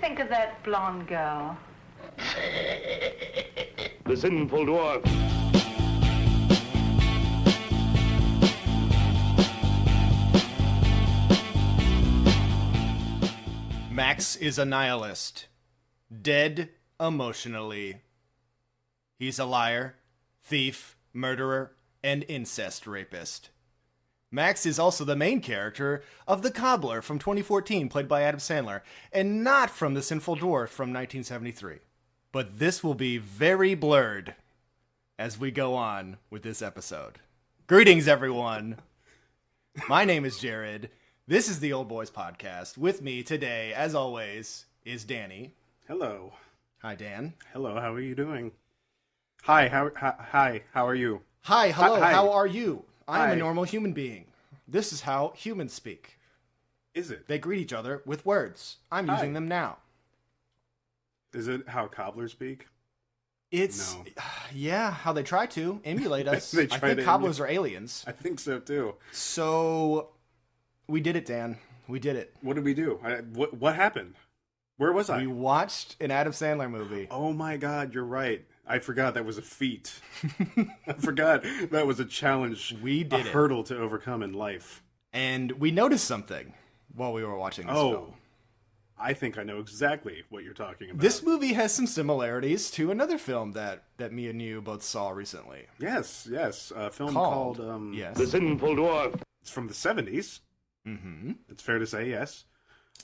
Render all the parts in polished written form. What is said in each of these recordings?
think of that blonde girl? The Sinful Dwarf. Max is a nihilist. Dead emotionally. He's a liar, thief, murderer, and incest rapist. Max is also the main character of The Cobbler from 2014, played by Adam Sandler, and not from The Sinful Dwarf from 1973. But this will be very blurred as we go on with this episode. Greetings, everyone. My name is Jared. This is the Oldboys podcast. With me today, as always, is Danny. Hello. Hi, Dan. Hello, how are you doing? Hi, how are you? Hi, hello, Hi. how are you? I'm Hi. a normal human being. This is how humans speak. Is it? They greet each other with words. I'm Hi. using them now. Is it how cobblers speak? It's, No. yeah, how they try to emulate us. They I try think to cobblers are aliens. I think so too. So, we did it, Dan. We did it. What did we do? What happened? Where was I? We watched an Adam Sandler movie. Oh my god, you're right. I forgot that was a feat. I forgot that was a challenge. We did a it. hurdle to overcome in life. And we noticed something while we were watching this film. I think I know exactly what you're talking about. This movie has some similarities to another film that me and you both saw recently. Yes, a film called yes. The Sinful Dwarf. It's from the 70s. Mm-hmm. It's fair to say, yes.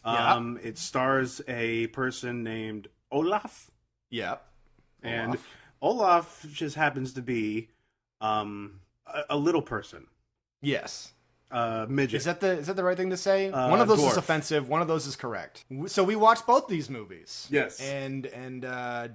Yeah. It stars a person named Olaf. Yep. And Olaf just happens to be a little person. Yes. Midget. Is that the right thing to say? One of those dwarf. is offensive. One of those is correct. So we watched both these movies. Yes. And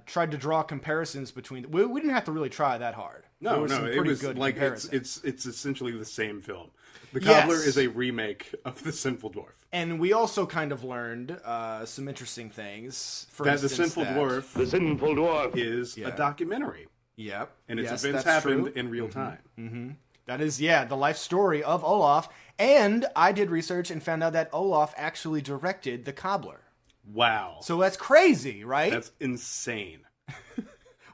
tried to draw comparisons between. We didn't have to really try that hard. There was some it pretty was good like comparisons. it's essentially the same film. The Yes. Cobbler is a remake of The Sinful Dwarf. And we also kind of learned some interesting things. For That The instance, Sinful Dwarf The Sinful Dwarf. is Yeah. a documentary, Yep. and its Yes, events that's happened true. in real time. That is, the life story of Olaf. And I did research and found out that Olaf actually directed The Cobbler. Wow, So that's crazy, right? that's insane.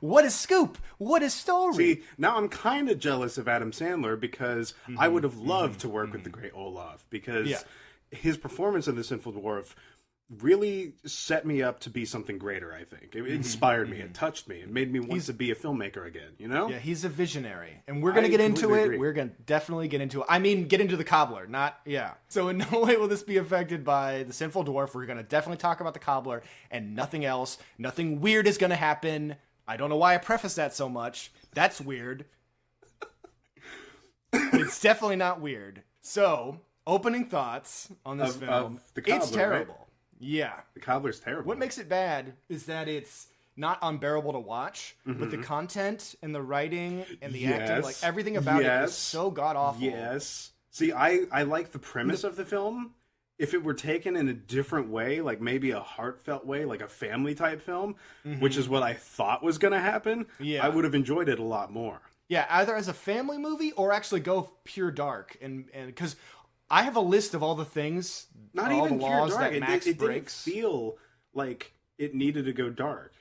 What is scoop? What is story? See, now I'm kind of jealous of Adam Sandler because I would have loved to work with the great Olaf because Yeah. his performance in The Sinful Dwarf really set me up to be something greater, I think. It inspired me. It touched me. It made me want to be a filmmaker again, you know? Yeah, he's a visionary. And we're going to I get into completely it. agree. We're going to definitely get into it. I mean, get into The Cobbler, not, yeah. So in no way will this be affected by The Sinful Dwarf. We're going to definitely talk about The Cobbler and nothing else. Nothing weird is going to happen. I don't know why I preface that so much. That's weird. But it's definitely not weird. So, opening thoughts on this Of film. The Cobbler, It's terrible. Yeah. The Cobbler's terrible. What makes it bad is that it's not unbearable to watch, but the content and the writing and the acting, Yes. like everything about it is Yes. so god awful. Yes. See, I like the premise of the film. If it were taken in a different way, like maybe a heartfelt way, like a family type film, which is what I thought was going to happen, Yeah. I would have enjoyed it a lot more. Yeah, either as a family movie or actually go pure dark, and because I have a list of all the things, Not all even the pure laws dark. that Max it didn't breaks. feel like it needed to go dark.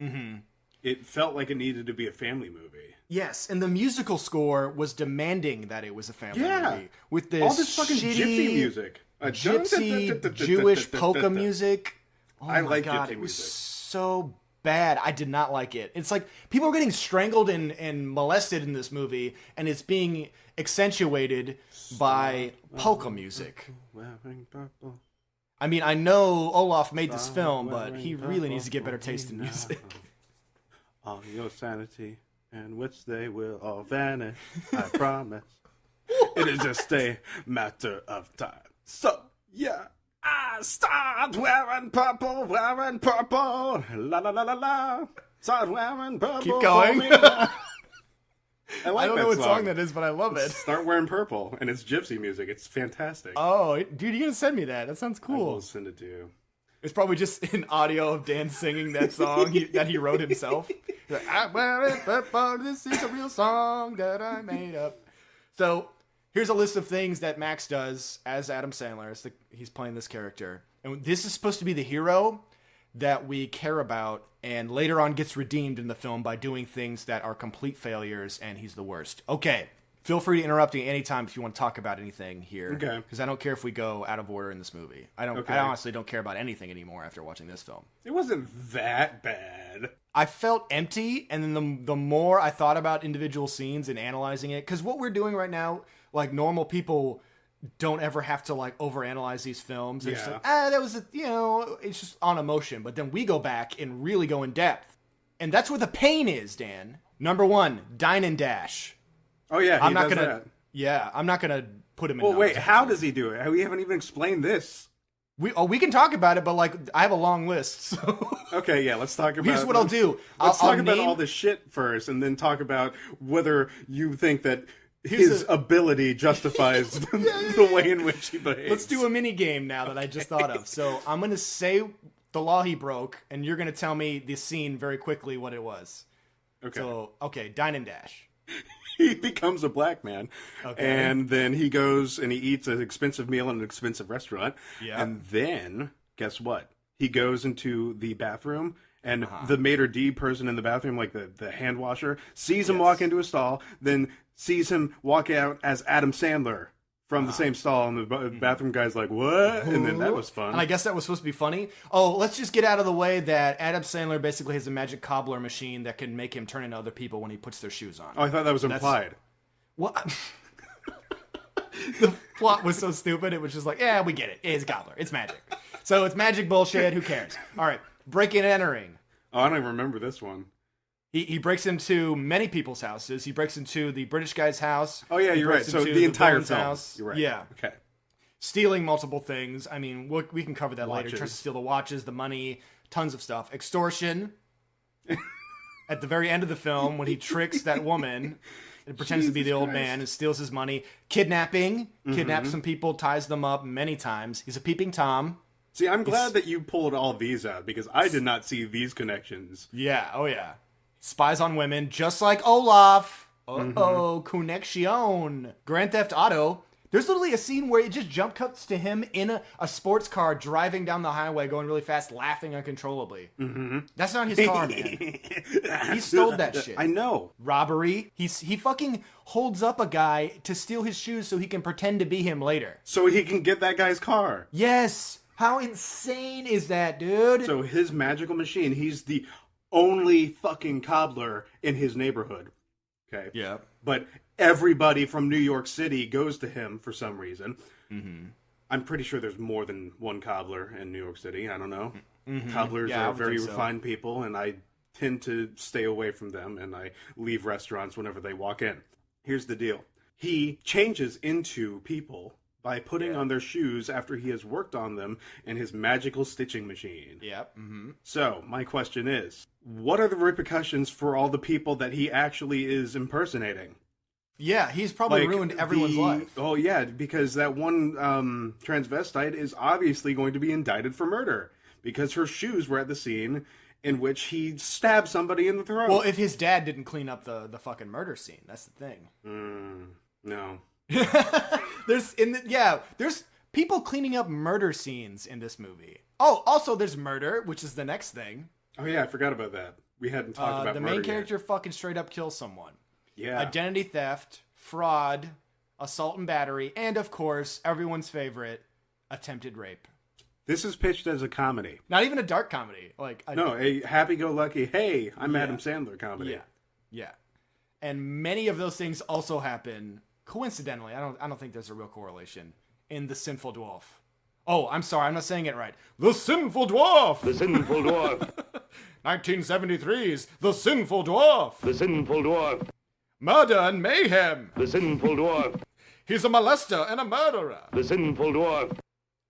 Mm-hmm. It felt like it needed to be a family movie. Yes, and the musical score was demanding that it was a family movie with this All this fucking shitty gypsy music. gypsy Jewish polka music. Oh I my like God, gypsy it was music. so bad. I did not like it. It's like people are getting strangled and molested in this movie, and it's being accentuated by polka music. Wearing purple. I mean, I know Olaf made this film, but he really needs to get better taste in music. On your sanity, and which they will all vanish, I promise. It is just a matter of time. So, yeah, I start wearing purple, la la la la la. Start wearing purple. Keep going. for me. I I don't know what song that is, but I love it. Start wearing purple, and it's gypsy music. It's fantastic. Oh, dude, you're gonna send me that. That sounds I cool. will send it to you. It's probably just an audio of Dan singing that song that he wrote himself. He's like, I wear it, but this is a real song that I made up. So here's a list of things that Max does as Adam Sandler. He's playing this character. And this is supposed to be the hero. that we care about, and later on gets redeemed in the film by doing things that are complete failures, and he's the worst. Okay, feel free to interrupt me anytime if you want to talk about anything here. Okay. Because I don't care if we go out of order in this movie. I honestly don't care about anything anymore after watching this film. It wasn't that bad. I felt empty, and then the more I thought about individual scenes and analyzing it, because what we're doing right now, like normal people don't ever have to like overanalyze these films. They're just like, that was it's just on emotion. But then we go back and really go in depth, and that's where the pain is, Dan. Number 1, Dine and Dash. Oh yeah, I'm not gonna. Yeah, I'm not gonna put him in. Well, wait, how does he do it? We haven't even explained this. We can talk about it, but like I have a long list. So. Okay, yeah, let's talk about. Here's what I'll do. Let's talk about all this shit first, and then talk about whether you think that his ability justifies the way in which he behaves. Let's do a mini game now that I just thought of. So I'm gonna say the law he broke, and you're gonna tell me the scene very quickly what it was. Okay. So Dine and Dash. He becomes a black man, and then he goes and he eats an expensive meal in an expensive restaurant. Yeah. And then, guess what? He goes into the bathroom, and the maitre d' person in the bathroom, like the hand washer, sees him walk into a stall, then sees him walk out as Adam Sandler from the same stall, and the bathroom guy's like, what? And then that was fun. And I guess that was supposed to be funny. Oh, let's just get out of the way that Adam Sandler basically has a magic cobbler machine that can make him turn into other people when he puts their shoes on. Oh, I thought that was implied. What? The plot was so stupid, it was just like, yeah, we get it. It's a cobbler. It's magic. So it's magic bullshit. Who cares? All right. Breaking and entering. Oh, I don't even remember this one. He breaks into many people's houses. He breaks into the British guy's house. Oh, yeah, you're right. So the entire film. House. You're right. Yeah. Okay. Stealing multiple things. I mean, we can cover that Watches. later. He tries to steal the watches, the money, tons of stuff. Extortion. At the very end of the film, when he tricks that woman and pretends to be the old man and steals his money. Kidnapping. Kidnaps some people, ties them up many times. He's a peeping Tom. See, I'm glad that you pulled all these out, because I did not see these connections. Yeah. Oh, yeah. Spies on women, just like Olaf. Connection. Grand Theft Auto. There's literally a scene where it just jump cuts to him in a sports car driving down the highway, going really fast, laughing uncontrollably. That's not his car, man. He stole that shit. I know. Robbery. He fucking holds up a guy to steal his shoes so he can pretend to be him later. So he can get that guy's car. Yes. How insane is that, dude? So his magical machine, he's the only fucking cobbler in his neighborhood. Okay. Yeah. But everybody from New York City goes to him for some reason. I'm pretty sure there's more than one cobbler in New York City. I don't know. Cobblers are very refined people, and I tend to stay away from them, and I leave restaurants whenever they walk in. Here's the deal. He changes into people by putting on their shoes after he has worked on them in his magical stitching machine. Yep. So, my question is, what are the repercussions for all the people that he actually is impersonating? Yeah, he's probably ruined everyone's life. Oh, yeah, because that one transvestite is obviously going to be indicted for murder, because her shoes were at the scene in which he stabbed somebody in the throat. Well, if his dad didn't clean up the fucking murder scene, that's the thing. No. There's people cleaning up murder scenes in this movie. Oh, also there's murder, which is the next thing. Oh yeah, I forgot about that. We hadn't talked about the murder main character yet. fucking straight up kills someone. Yeah. Identity theft, fraud, assault and battery, and of course, everyone's favorite, attempted rape. This is pitched as a comedy. Not even a dark comedy. A happy-go-lucky, hey, I'm Adam Sandler comedy. Yeah. And many of those things also happen coincidentally. I don't think there's a real correlation in The Sinful Dwarf. Oh, I'm sorry, I'm not saying it right. The Sinful Dwarf! The Sinful Dwarf. 1973's The Sinful Dwarf. The Sinful Dwarf. Murder and mayhem. The Sinful Dwarf. He's a molester and a murderer. The Sinful Dwarf.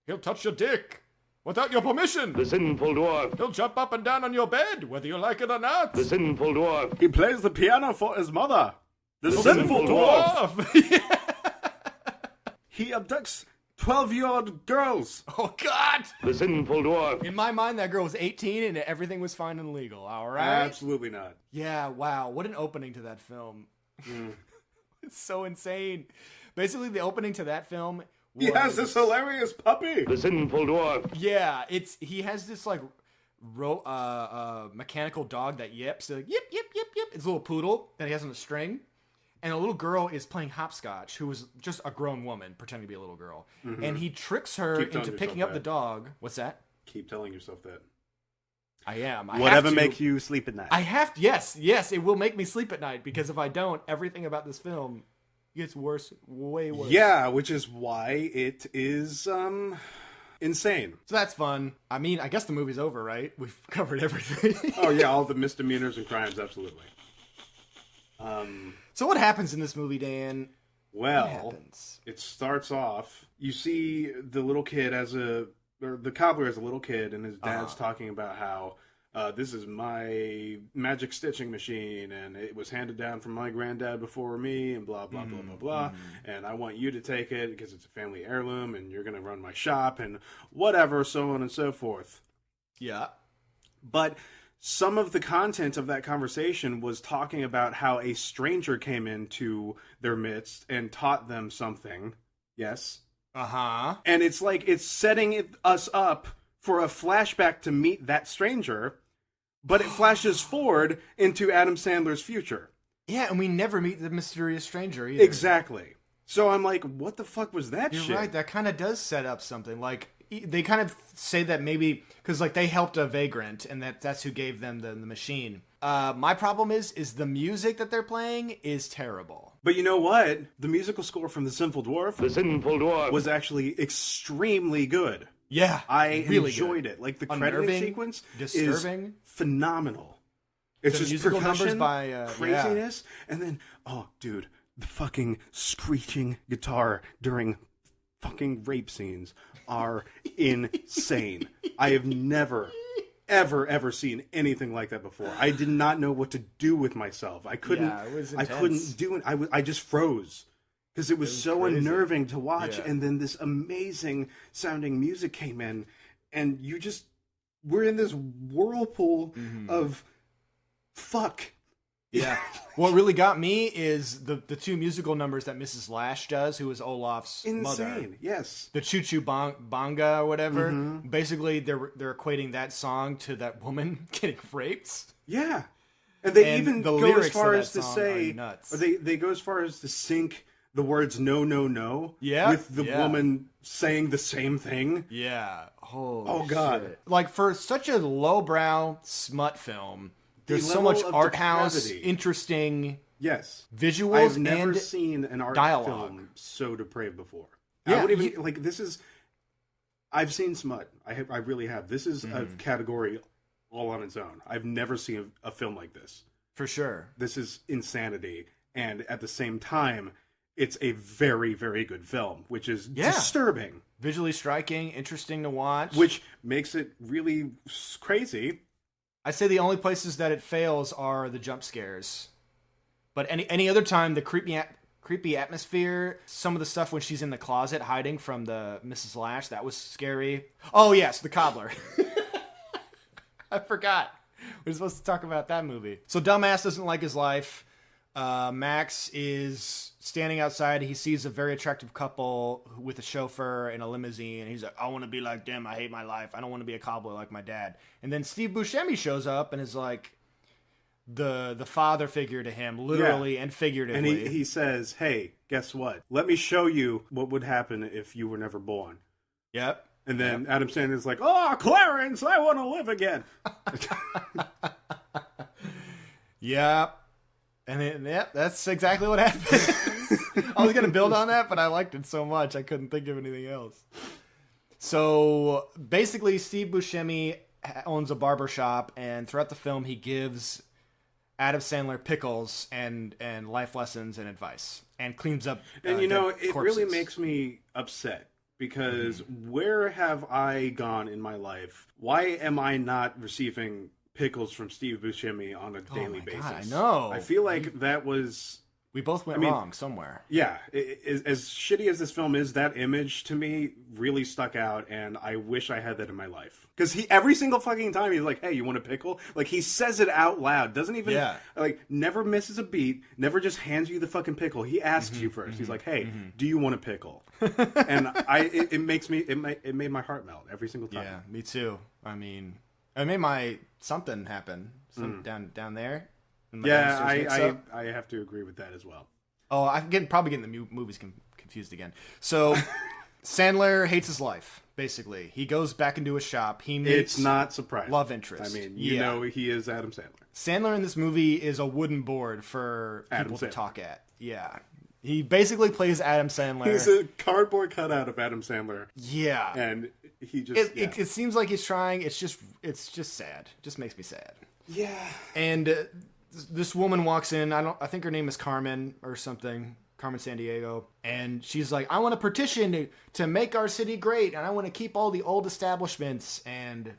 He'll touch your dick without your permission. The Sinful Dwarf. He'll jump up and down on your bed, whether you like it or not. The Sinful Dwarf. He plays the piano for his mother. The Sinful Dwarf. He abducts 12-year-old girls. Oh, God. The Sinful Dwarf. In my mind, that girl was 18 and everything was fine and legal, all right? Absolutely not. Yeah, wow. What an opening to that film. It's so insane. Basically, the opening to that film was... He has this hilarious puppy. The Sinful Dwarf. Yeah, he has this, mechanical dog that yips. Like, yip, yip, yip, yip. It's a little poodle that he has on a string. And a little girl is playing hopscotch, who was just a grown woman pretending to be a little girl. Mm-hmm. And he tricks her into picking up the dog. What's that? Keep telling yourself that. I am. Whatever makes you sleep at night. I have to. Yes, it will make me sleep at night, because if I don't, everything about this film gets worse, way worse. Yeah, which is why it is insane. So that's fun. I mean, I guess the movie's over, right? We've covered everything. Oh yeah, all the misdemeanors and crimes, absolutely. So what happens in this movie, Dan? Well, it starts off, you see the little kid the cobbler as a little kid, and his dad's talking about how this is my magic stitching machine, and it was handed down from my granddad before me, and blah, blah, blah, blah, blah. And I want you to take it because it's a family heirloom, and you're going to run my shop, and whatever, so on and so forth. Yeah. But some of the content of that conversation was talking about how a stranger came into their midst and taught them something. Yes. Uh-huh. And it's like it's setting us up for a flashback to meet that stranger, but it flashes forward into Adam Sandler's future. Yeah, and we never meet the mysterious stranger either. Exactly. So I'm like, what the fuck was that shit? You're right, that kind of does set up something. Like, they kind of say that maybe because like they helped a vagrant, and that's who gave them the machine. My problem is the music that they're playing is terrible. But you know what? The musical score from The Sinful Dwarf, was actually extremely good. Yeah, I really enjoyed good. it. Like the Unnerving, credit sequence disturbing, is phenomenal. It's just musical numbers by craziness, and then dude, the fucking screeching guitar during fucking rape scenes are insane. I have never, ever seen anything like that before. I did not know what to do with myself. I couldn't. Yeah, it was intense. I couldn't do it. I just froze because it was so crazy. unnerving to watch. Yeah. And then this amazing sounding music came in, and we're in this whirlpool of fuck. Yeah. What really got me is the two musical numbers that Mrs. Lash does, who is Olaf's mother. Insane. Yes. The Choo Choo Bonga or whatever. Basically, they're equating that song to that woman getting raped. Yeah. And they And even the go lyrics as far to as that to song say, are nuts. or they go as far as to sync the words "no, no, no" with the woman saying the same thing. Yeah. Oh God. Shit. Like, for such a lowbrow smut film, there's so level much of art house, depravity. interesting Yes. visuals, I've never and seen an art dialogue. film so depraved before. Yeah, I would even like this is. I've seen smut. I really have. This is a category all on its own. I've never seen a film like this. For sure. This is insanity, and at the same time, it's a very, very good film, which is disturbing. Visually striking, interesting to watch. Which makes it really crazy. I'd say the only places that it fails are the jump scares. But any other time, the creepy atmosphere, some of the stuff when she's in the closet hiding from the Mrs. Lash, that was scary. Oh, yes, the Cobbler. I forgot. We're supposed to talk about that movie. So Dumbass doesn't like his life. Max is standing outside. He sees a very attractive couple with a chauffeur in a limousine. And he's like, I want to be like them. I hate my life. I don't want to be a cobbler like my dad. And then Steve Buscemi shows up and is like the father figure to him, literally and figuratively. And he says, hey, guess what? Let me show you what would happen if you were never born. Yep. And then Adam Sandler's like, oh, Clarence, I want to live again. Yep. And then, that's exactly what happened. I was going to build on that, but I liked it so much I couldn't think of anything else. So basically, Steve Buscemi owns a barber shop, and throughout the film, he gives Adam Sandler pickles and life lessons and advice, and cleans up. And it corpses. really makes me upset because where have I gone in my life? Why am I not receiving pickles from Steve Buscemi on a daily basis? God, I know. I feel like that was. We both went wrong somewhere. Yeah, as shitty as this film is, that image to me really stuck out, and I wish I had that in my life. Because every single fucking time he's like, "Hey, you want a pickle?" Like he says it out loud, doesn't even like never misses a beat, never just hands you the fucking pickle. He asks you first. He's like, "Hey, do you want a pickle?" And it made my heart melt every single time. Yeah, me too. I mean, I made my something happen. Down there. Yeah, I have to agree with that as well. Oh, I'm probably getting the movies confused again. So, Sandler hates his life, basically. He goes back into his shop. He meets It's not surprising. love interest. I mean, you know he is Adam Sandler. Sandler in this movie is a wooden board for Adam people to Sandler. talk at. Yeah. He basically plays Adam Sandler. He's a cardboard cutout of Adam Sandler. Yeah. And he just... It seems like he's trying. It's just sad. It just makes me sad. Yeah. And this woman walks in. I think her name is Carmen or something. Carmen Sandiego. And she's like, I want to petition to make our city great. And I want to keep all the old establishments. And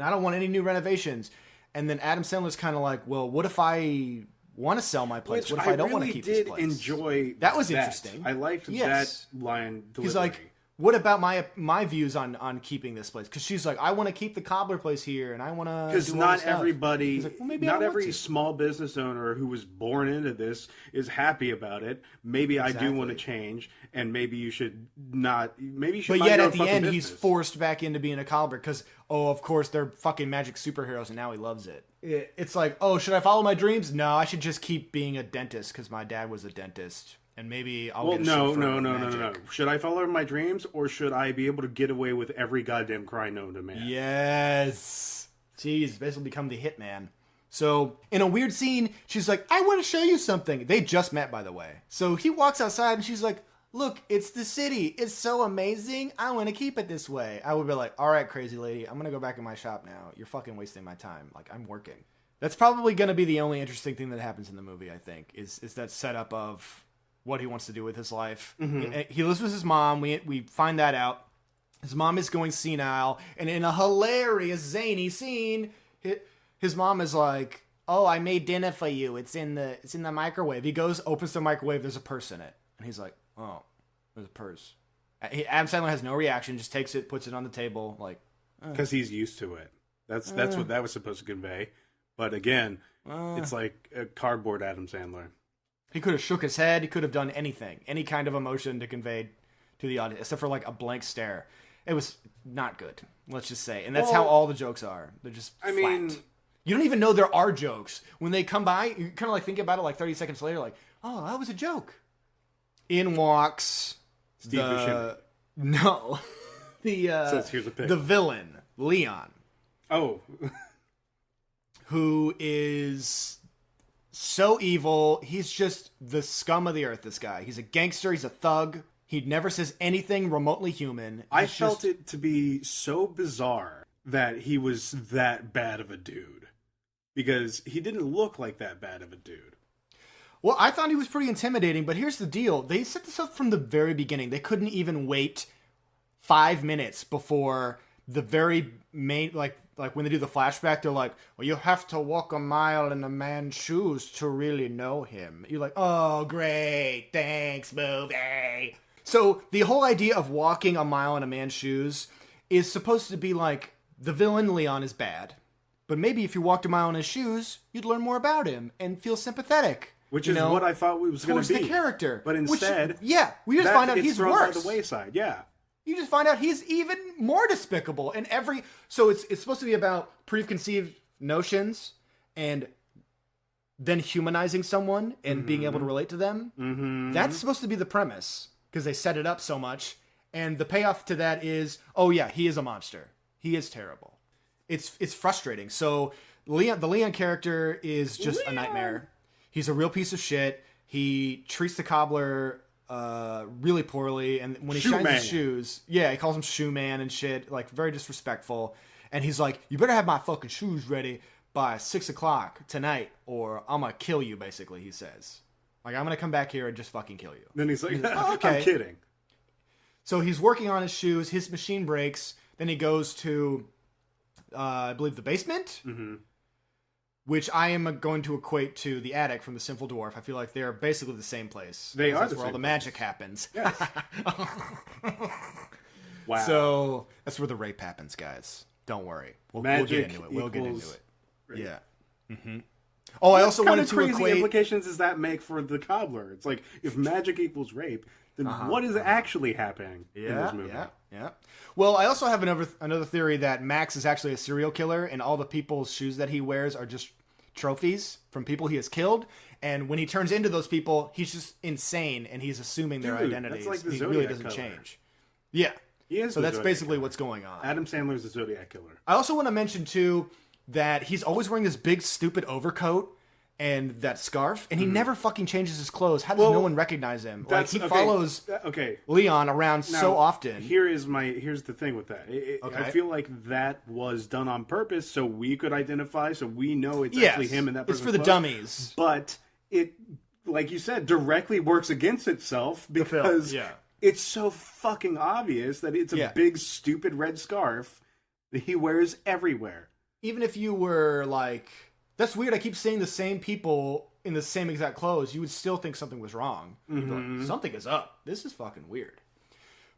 I don't want any new renovations. And then Adam Sandler's kind of like, well, what if I want to sell my place? What if I don't want to keep this place? I really did enjoy that. Was interesting. I liked that line delivery. He's like, what about my views on keeping this place? Because she's like, I want to keep the Cobbler place here, and I want to. Because not everybody, like, well, not every small business owner who was born into this is happy about it. Maybe exactly. I do want to change, and maybe you should not. Maybe you should. But yet at the end, he's forced back into being a Cobbler because, of course, they're fucking magic superheroes, and now he loves it. It's like, should I follow my dreams? No, I should just keep being a dentist because my dad was a dentist. And maybe I'll get a no. magic. Should I follow my dreams, or should I be able to get away with every goddamn crime known to man? Yes. Jeez, basically become the hitman. So, in a weird scene, she's like, I want to show you something. They just met, by the way. So he walks outside, and she's like, look, it's the city. It's so amazing. I want to keep it this way. I would be like, all right, crazy lady, I'm going to go back in my shop now. You're fucking wasting my time. Like, I'm working. That's probably going to be the only interesting thing that happens in the movie, I think, is that setup of what he wants to do with his life. Mm-hmm. He lives with his mom. We find that out. His mom is going senile, and in a hilarious, zany scene, his mom is like, "Oh, I made dinner for you. It's in the microwave." He goes, opens the microwave. There's a purse in it, and he's like, "Oh, there's a purse." Adam Sandler has no reaction. Just takes it, puts it on the table, like because he's used to it. That's what that was supposed to convey. But again, it's like a cardboard Adam Sandler. He could have shook his head. He could have done anything, any kind of emotion to convey to the audience, except for like a blank stare. It was not good, let's just say. And that's how all the jokes are. They're just flat. I mean, you don't even know there are jokes. When they come by, you kind of like think about it like 30 seconds later, like, oh, that was a joke. In walks Steve Buscemi. No. Says here's a pic. The villain, Leon. Oh. Who is so evil. He's just the scum of the earth, this guy. He's a gangster. He's a thug. He never says anything remotely human. I felt it to be so bizarre that he was that bad of a dude. Because he didn't look like that bad of a dude. Well, I thought he was pretty intimidating, but here's the deal. They set this up from the very beginning. They couldn't even wait 5 minutes before the very main, like when they do the flashback, they're like, well, you have to walk a mile in a man's shoes to really know him. You're like, oh, great. Thanks, movie. So the whole idea of walking a mile in a man's shoes is supposed to be like the villain Leon is bad. But maybe if you walked a mile in his shoes, you'd learn more about him and feel sympathetic. Which is what I thought it was going to be. Towards the character. But instead... we just find out he's worse. By the wayside, yeah. You just find out he's even more despicable. And so it's supposed to be about preconceived notions and then humanizing someone and being able to relate to them. Mm-hmm. That's supposed to be the premise because they set it up so much. And the payoff to that is, oh yeah, he is a monster. He is terrible. It's frustrating. So the Leon character is just a nightmare. He's a real piece of shit. He treats the cobbler really poorly, and when he shines his shoes, he calls him shoe man and shit, like very disrespectful. And he's like, you better have my fucking shoes ready by 6:00 tonight, or I'm gonna kill you, basically, he says. Like, I'm gonna come back here and just fucking kill you. Then he's like, oh, okay. I'm kidding. So he's working on his shoes, his machine breaks, then he goes to I believe the basement, which I am going to equate to the attic from the Sinful Dwarf. I feel like they're basically the same place. They are that's where all the magic happens. Yes. Wow. So that's where the rape happens, guys. Don't worry. We'll get into it. We'll get into it. Rape. Yeah. Mm-hmm. Oh, I also wanted to equate... What crazy implications does that make for the cobbler? It's like, if magic equals rape, then what is actually happening in this movie? Yeah. Well, I also have another theory that Max is actually a serial killer, and all the people's shoes that he wears are just trophies from people he has killed. And when he turns into those people, he's just insane, and he's assuming their identities. That's like the he Zodiac really doesn't killer. change. Yeah. He is So the that's Zodiac basically killer. what's going on. Adam Sandler's the Zodiac killer. I also want to mention, too, that he's always wearing this big, stupid overcoat and that scarf, and he never fucking changes his clothes. How does no one recognize him? Like, he follows Leon around Now, so often. Here's the thing with that. I feel like that was done on purpose so we could identify, so we know it's actually him and that It's person's for the clothes. dummies. But it, like you said, directly works against itself because it's so fucking obvious that it's a big, stupid red scarf that he wears everywhere. Even if you were like, that's weird, I keep seeing the same people in the same exact clothes, you would still think something was wrong. Like, something is up. This is fucking weird.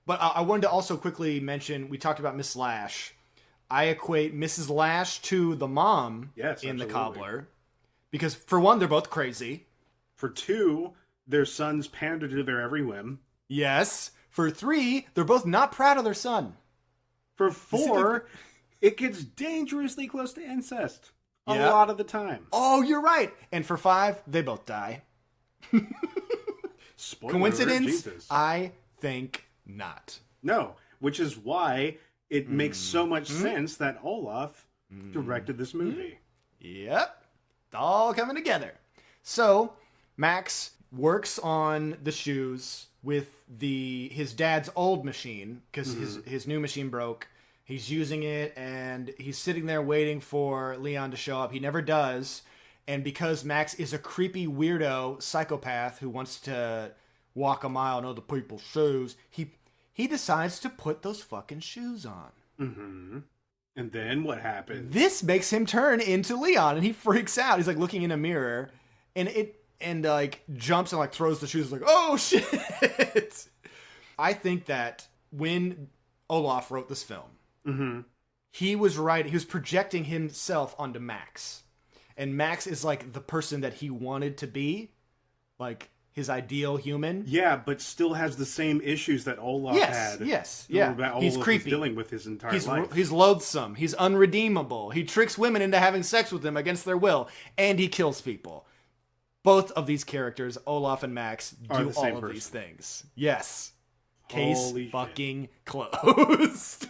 But I wanted to also quickly mention, we talked about Miss Lash. I equate Mrs. Lash to the mom in The Cobbler. Because for one, they're both crazy. For two, their sons pander to their every whim. Yes. For three, they're both not proud of their son. For four, it gets dangerously close to incest. A lot of the time. Oh, you're right. And for five, they both die. Spoiler Coincidence? alert, Jesus. I think not. No, which is why it makes so much sense that Olaf directed this movie. Yep. It's all coming together. So, Max works on the shoes with his dad's old machine, because his new machine broke. He's using it, and he's sitting there waiting for Leon to show up. He never does. And because Max is a creepy weirdo psychopath who wants to walk a mile in other people's shoes, he decides to put those fucking shoes on. Mm-hmm. And then what happens? This makes him turn into Leon, and he freaks out. He's like looking in a mirror, and like jumps and like throws the shoes. Like, oh shit! I think that when Olaf wrote this film, he was projecting himself onto Max, and Max is like the person that he wanted to be, like his ideal human. Yeah, but still has the same issues that Olaf had. Yes. He's creepy. Dealing with his entire life. He's loathsome. He's unredeemable. He tricks women into having sex with him against their will, and he kills people. Both of these characters, Olaf and Max, do all of these things. Yes. Case fucking closed.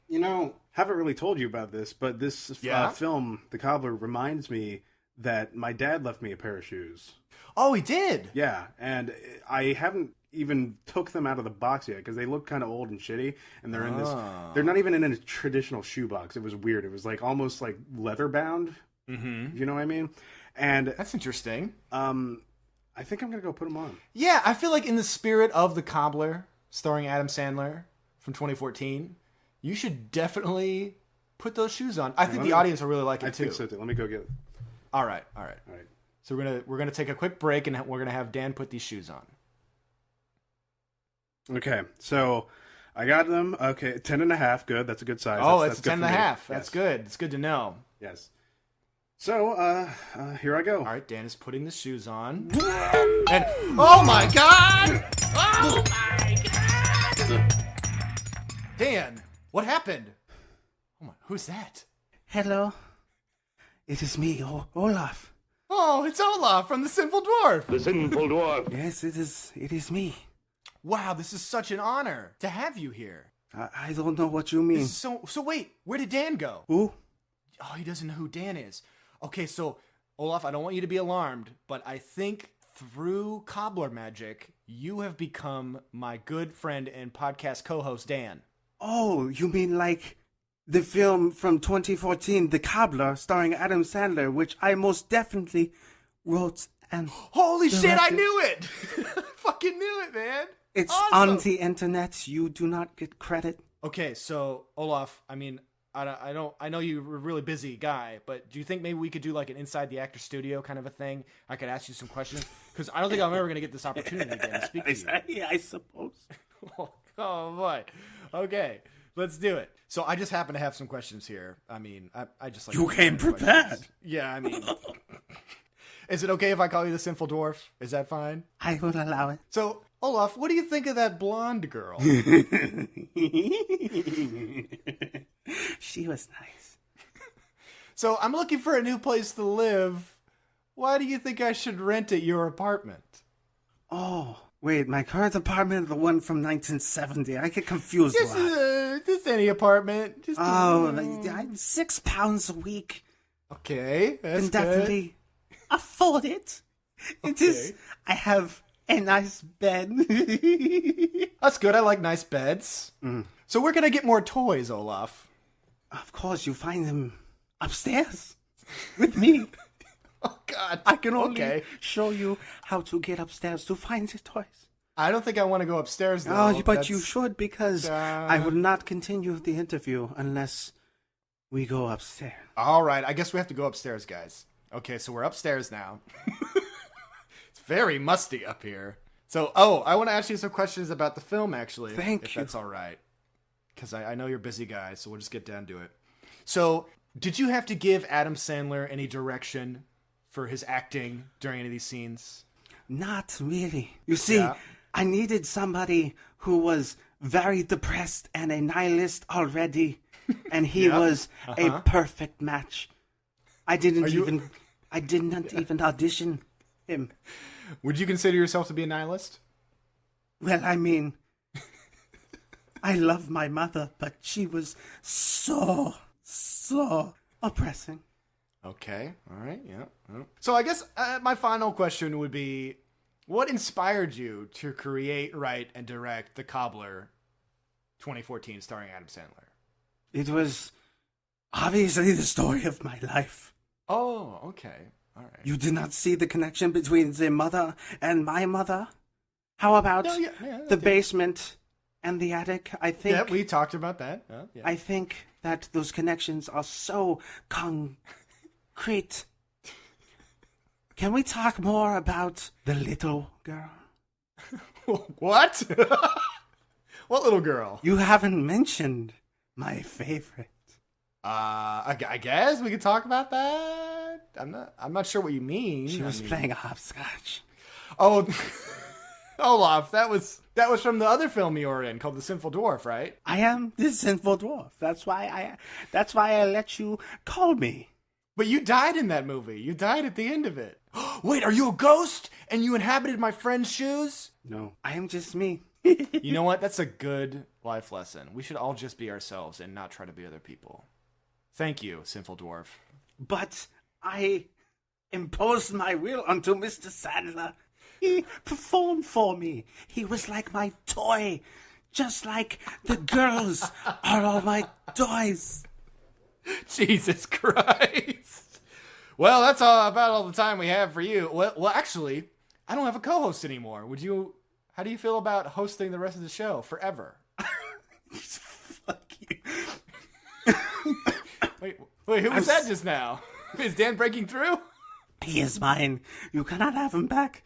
You know, haven't really told you about this, but this film, The Cobbler, reminds me that my dad left me a pair of shoes. Oh, he did? Yeah, and I haven't even took them out of the box yet because they look kind of old and shitty, and they're in this. They're not even in a traditional shoe box. It was weird. It was like almost like leather bound. Mm-hmm. You know what I mean? And that's interesting. I think I'm gonna go put them on. Yeah, I feel like in the spirit of The Cobbler, starring Adam Sandler from 2014, you should definitely put those shoes on. I think the audience will really like it too. I think so too. Let me go get it. All right. So we're gonna take a quick break, and we're gonna have Dan put these shoes on. Okay, so I got them. Okay, 10.5. Good. That's a good size. Oh, that's 10.5. That's good. It's good to know. Yes. So, here I go. All right, Dan is putting the shoes on. And oh my god! Oh my god! Dan, what happened? Oh my, who's that? Hello. It is me, Olaf. Oh, it's Olaf from the Sinful Dwarf. The Sinful Dwarf. Yes, it is me. Wow, this is such an honor to have you here. I don't know what you mean. So wait, where did Dan go? Who? Oh, he doesn't know who Dan is. Okay, so Olaf, I don't want you to be alarmed, but I think through Cobbler magic, you have become my good friend and podcast co-host, Dan. Oh, you mean like the film from 2014, The Cobbler, starring Adam Sandler, which I most definitely wrote and Holy directed. shit, I knew it! I fucking knew it, man! It's awesome. On the internet. You do not get credit. Okay, so Olaf, I mean, I know you're a really busy guy, but do you think maybe we could do like an Inside the Actor Studio kind of a thing? I could ask you some questions, because I don't think I'm ever going to get this opportunity again to speak to you. Yeah, I suppose. Oh boy. Okay, let's do it. So I just happen to have some questions here. I mean, I just like... You came prepared. Questions. Yeah, I mean... Is it okay if I call you the Sinful Dwarf? Is that fine? I will allow it. So, Olaf, what do you think of that blonde girl? She was nice. So I'm looking for a new place to live. Why do you think I should rent at your apartment? Oh, wait, my current apartment is the one from 1970. I get confused a lot. Just any apartment. Just £6 a week. Okay, that's Can definitely afford it. It is. I have a nice bed. That's good. I like nice beds. So we're gonna get more toys, Olaf. Of course, you find them upstairs with me. Oh God! I can only show you how to get upstairs to find the toys. I don't think I want to go upstairs though. Oh, but you should, because I will not continue the interview unless we go upstairs. All right, I guess we have to go upstairs, guys. Okay, so we're upstairs now. It's very musty up here. So, I want to ask you some questions about the film, actually. Thank if you. that's all right. Because I know you're busy guys, so we'll just get down to it. So, did you have to give Adam Sandler any direction for his acting during any of these scenes? Not really. You see, I needed somebody who was very depressed and a nihilist already, and he was a perfect match. I didn't even audition him. Would you consider yourself to be a nihilist? Well, I mean, I love my mother, but she was so oppressing. Okay, all right, yeah. So I guess my final question would be, what inspired you to create, write, and direct The Cobbler 2014 starring Adam Sandler? It was obviously the story of my life. Oh, okay. All right. You did not see the connection between the mother and my mother? How about the basement and the attic? I think. Yeah, we talked about that. Yeah. I think that those connections are so concrete. Can we talk more about the little girl? What? What little girl? You haven't mentioned my favorite. I guess we could talk about that. I'm not sure what you mean. She was playing hopscotch. Oh, Olaf, that was from the other film you were in called The Sinful Dwarf, right? I am the Sinful Dwarf. That's why I let you call me. But you died in that movie. You died at the end of it. Wait, are you a ghost? And you inhabited my friend's shoes? No, I am just me. You know what? That's a good life lesson. We should all just be ourselves and not try to be other people. Thank you, Sinful Dwarf. But I imposed my will onto Mr. Sandler. He performed for me. He was like my toy. Just like the girls are all my toys. Jesus Christ. Well, that's about all the time we have for you. Well, actually, I don't have a co-host anymore. How do you feel about hosting the rest of the show forever? Fuck you. Wait, who was that just now? Is Dan breaking through? He is mine. You cannot have him back.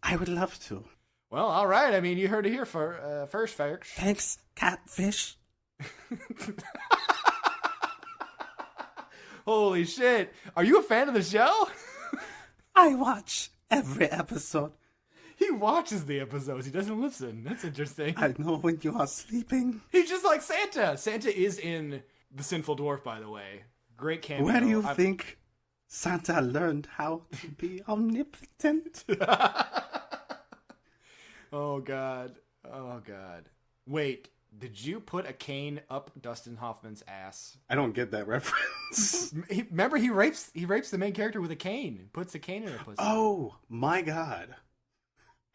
I would love to. Well, all right. I mean, you heard it here first, folks. Thanks, catfish. Holy shit. Are you a fan of the show? I watch every episode. He watches the episodes. He doesn't listen. That's interesting. I know when you are sleeping. He's just like Santa. Santa is in The Sinful Dwarf, by the way. Great cameo. Where do you think Santa learned how to be omnipotent? Oh, God. Wait, did you put a cane up Dustin Hoffman's ass? I don't get that reference. Remember, he rapes the main character with a cane. Puts a cane in her pussy. Oh, my God.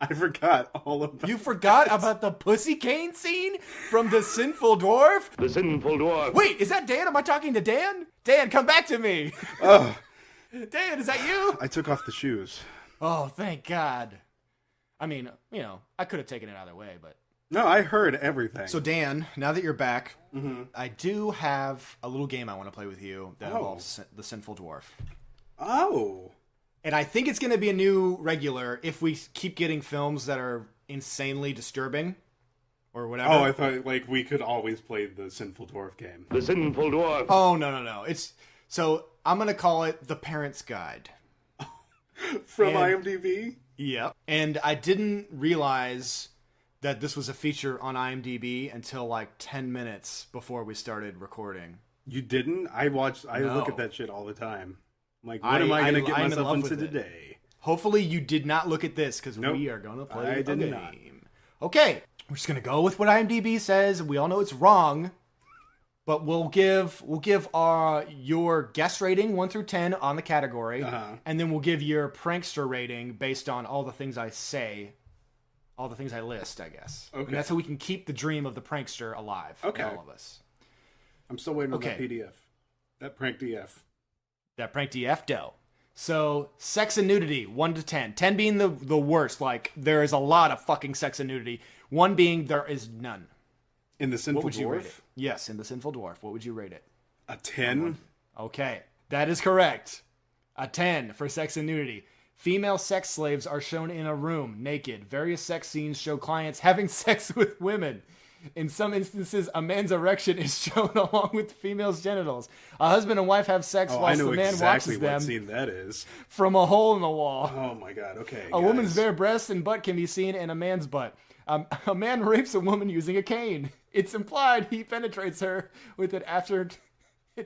I forgot all about You forgot about the pussy cane scene from The Sinful Dwarf? The Sinful Dwarf. Wait, is that Dan? Am I talking to Dan? Dan, come back to me. Oh, Dan, is that you? I took off the shoes. Oh, thank God. I mean, I could have taken it either way, but... No, I heard everything. So, Dan, now that you're back, I do have a little game I want to play with you that involves The Sinful Dwarf. Oh. And I think it's going to be a new regular if we keep getting films that are insanely disturbing or whatever. Oh, I thought we could always play the Sinful Dwarf game. The Sinful Dwarf. Oh, no. So I'm going to call it The Parent's Guide. From IMDb? Yep. And I didn't realize that this was a feature on IMDb until like 10 minutes before we started recording. You didn't? I look at that shit all the time. I'm like, what am I going to get myself into today? Hopefully you did not look at this, because we are going to play a game. Okay, we're just going to go with what IMDb says. We all know it's wrong, but we'll give your guess rating 1 through 10 on the category, and then we'll give your prankster rating based on all the things I say, all the things I list, I guess. Okay. And that's how we can keep the dream of the prankster alive. Okay. All of us. I'm still waiting on that PDF. That prank DF. That prank DF dough. So, sex and nudity, 1 to 10. 10 being the worst. Like, there is a lot of fucking sex and nudity. 1 being there is none. In the Sinful What would you Dwarf? rate it? Yes, in the Sinful Dwarf. What would you rate it? A 10? Okay, that is correct. A 10 for sex and nudity. Female sex slaves are shown in a room, naked. Various sex scenes show clients having sex with women. In some instances, a man's erection is shown along with the female's genitals. A husband and wife have sex while the man watches them what scene that is. from a hole in the wall. Oh my god, okay. A woman's bare breast and butt can be seen in a man's butt. A man rapes a woman using a cane. It's implied he penetrates her with it after